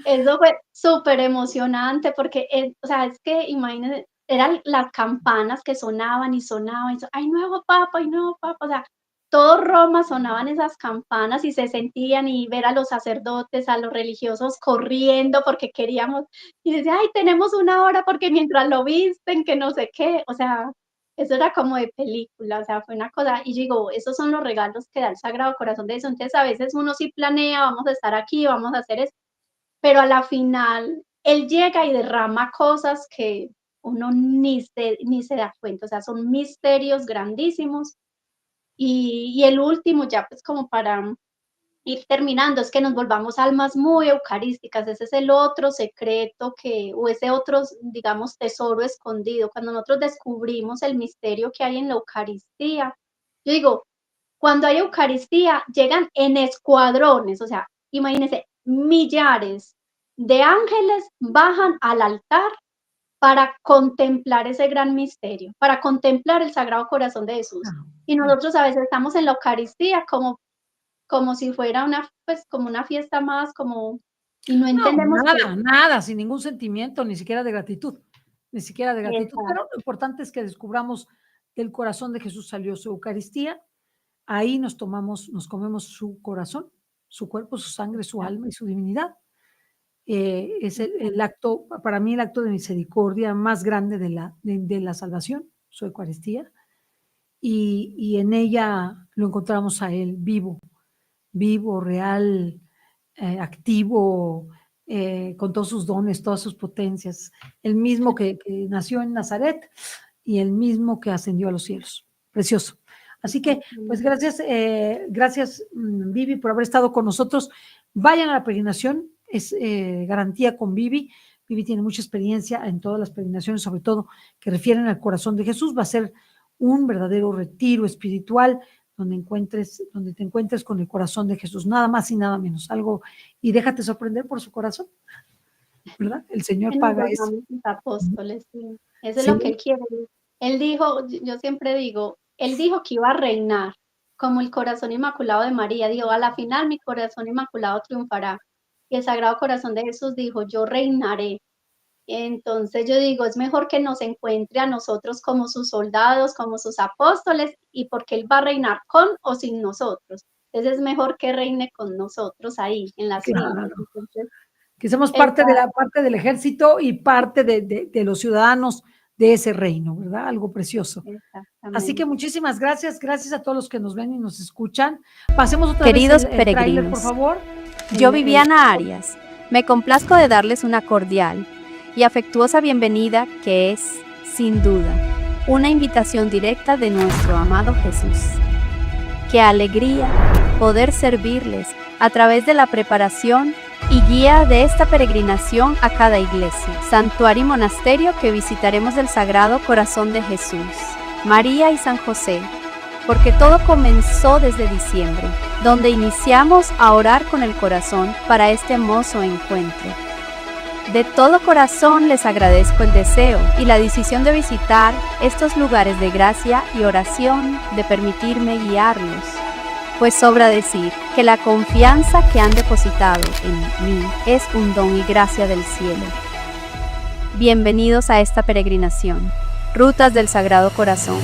eso fue súper emocionante porque, o sea, es que imagínense, eran las campanas que sonaban y sonaban, ¡ay, nuevo papa, ay, nuevo papa! O sea, todo Roma sonaban esas campanas y se sentían, y ver a los sacerdotes, a los religiosos corriendo porque queríamos, y decía, ¡ay, tenemos una hora porque mientras lo visten, que no sé qué! O sea, eso era como de película, o sea, fue una cosa, y yo digo, esos son los regalos que da el Sagrado Corazón de Jesús. Entonces, a veces uno sí planea, vamos a estar aquí, vamos a hacer esto, pero a la final él llega y derrama cosas que uno ni se da cuenta, o sea, son misterios grandísimos. Y el último, ya pues como para ir terminando, es que nos volvamos almas muy eucarísticas. Ese es el otro secreto o ese otro, digamos, tesoro escondido. Cuando nosotros descubrimos el misterio que hay en la Eucaristía, yo digo, cuando hay Eucaristía, llegan en escuadrones, o sea, imagínense, millares de ángeles bajan al altar para contemplar ese gran misterio, para contemplar el Sagrado Corazón de Jesús. Y nosotros a veces estamos en la Eucaristía como si fuera pues, como una fiesta más, y no entendemos nada, nada, sin ningún sentimiento, ni siquiera de gratitud, ni siquiera de gratitud. Pero lo importante es que descubramos que el corazón de Jesús salió su Eucaristía, ahí nos comemos su corazón, su cuerpo, su sangre, su alma y su divinidad. Es el acto, para mí, el acto de misericordia más grande de la salvación, su Eucaristía, y en ella lo encontramos a Él vivo, real, activo, con todos sus dones, todas sus potencias, el mismo que nació en Nazaret y el mismo que ascendió a los cielos. Precioso. Así que, pues gracias, Vivi, por haber estado con nosotros. Vayan a la peregrinación, es garantía con Vivi. Vivi tiene mucha experiencia en todas las peregrinaciones, sobre todo que refieren al corazón de Jesús. Va a ser un verdadero retiro espiritual donde te encuentres con el corazón de Jesús, nada más y nada menos, algo, y déjate sorprender por su corazón, ¿verdad? El Señor paga eso. Apóstoles, sí. Eso es lo que Él quiere. Él dijo, yo siempre digo, Él dijo que iba a reinar, como el corazón inmaculado de María, dijo, a la final mi corazón inmaculado triunfará, y el Sagrado Corazón de Jesús dijo, yo reinaré. Entonces yo digo, es mejor que nos encuentre a nosotros como sus soldados, como sus apóstoles, y porque Él va a reinar con o sin nosotros. Entonces es mejor que reine con nosotros ahí, en las filas. Entonces, que somos Exacto, parte del ejército y parte de los ciudadanos de ese reino, ¿verdad? Algo precioso. Así que exactamente. muchísimas gracias, gracias a todos los que nos ven y nos escuchan. Pasemos otra vez Queridos el tráiler, por peregrinos, favor. yo, El Viviana Arias, me complazco de darles una cordial y afectuosa bienvenida que es, sin duda, una invitación directa de nuestro amado Jesús. Qué alegría poder servirles a través de la preparación y guía de esta peregrinación a cada iglesia, santuario y monasterio que visitaremos del Sagrado Corazón de Jesús, María y San José, porque todo comenzó desde diciembre, donde iniciamos a orar con el corazón para este hermoso encuentro. De todo corazón les agradezco el deseo y la decisión de visitar estos lugares de gracia y oración, de permitirme guiarlos. Pues sobra decir que la confianza que han depositado en mí es un don y gracia del cielo. Bienvenidos a esta peregrinación, Rutas del Sagrado Corazón.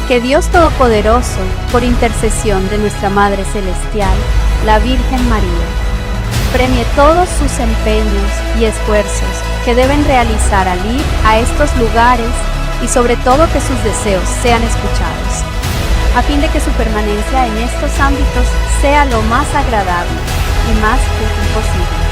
Que Dios Todopoderoso, por intercesión de nuestra Madre Celestial, la Virgen María, premie todos sus empeños y esfuerzos que deben realizar al ir a estos lugares y sobre todo que sus deseos sean escuchados, a fin de que su permanencia en estos ámbitos sea lo más agradable y más útil posible.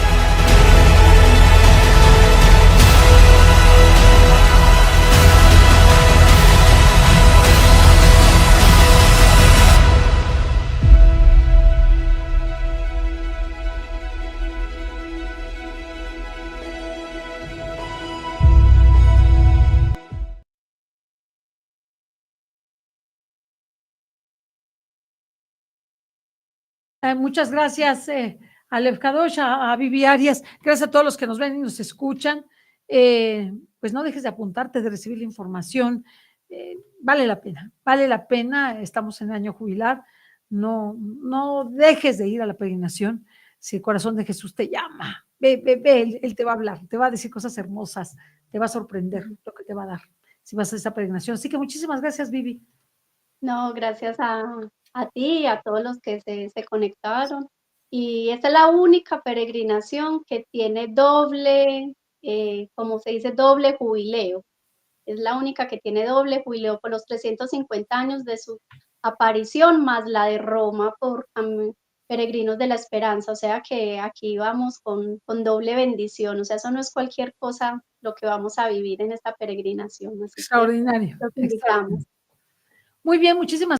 Muchas gracias, a Lev Kadosh, a Vivi Arias, gracias a todos los que nos ven y nos escuchan. Pues no dejes de apuntarte, de recibir la información. Vale la pena, estamos en el año jubilar, no dejes de ir a la peregrinación. Si el corazón de Jesús te llama, ve, él te va a hablar, te va a decir cosas hermosas, te va a sorprender lo que te va a dar si vas a esa peregrinación. Así que muchísimas gracias, Vivi. No, gracias a ti y a todos los que se conectaron. Y esta es la única peregrinación que tiene doble, como se dice, doble jubileo. Es la única que tiene doble jubileo por los 350 años de su aparición, más la de Roma por Peregrinos de la Esperanza. O sea que aquí vamos con doble bendición. O sea, eso no es cualquier cosa lo que vamos a vivir en esta peregrinación. Así que Extraordinario, los invitamos. extraordinario. Muy bien, muchísimas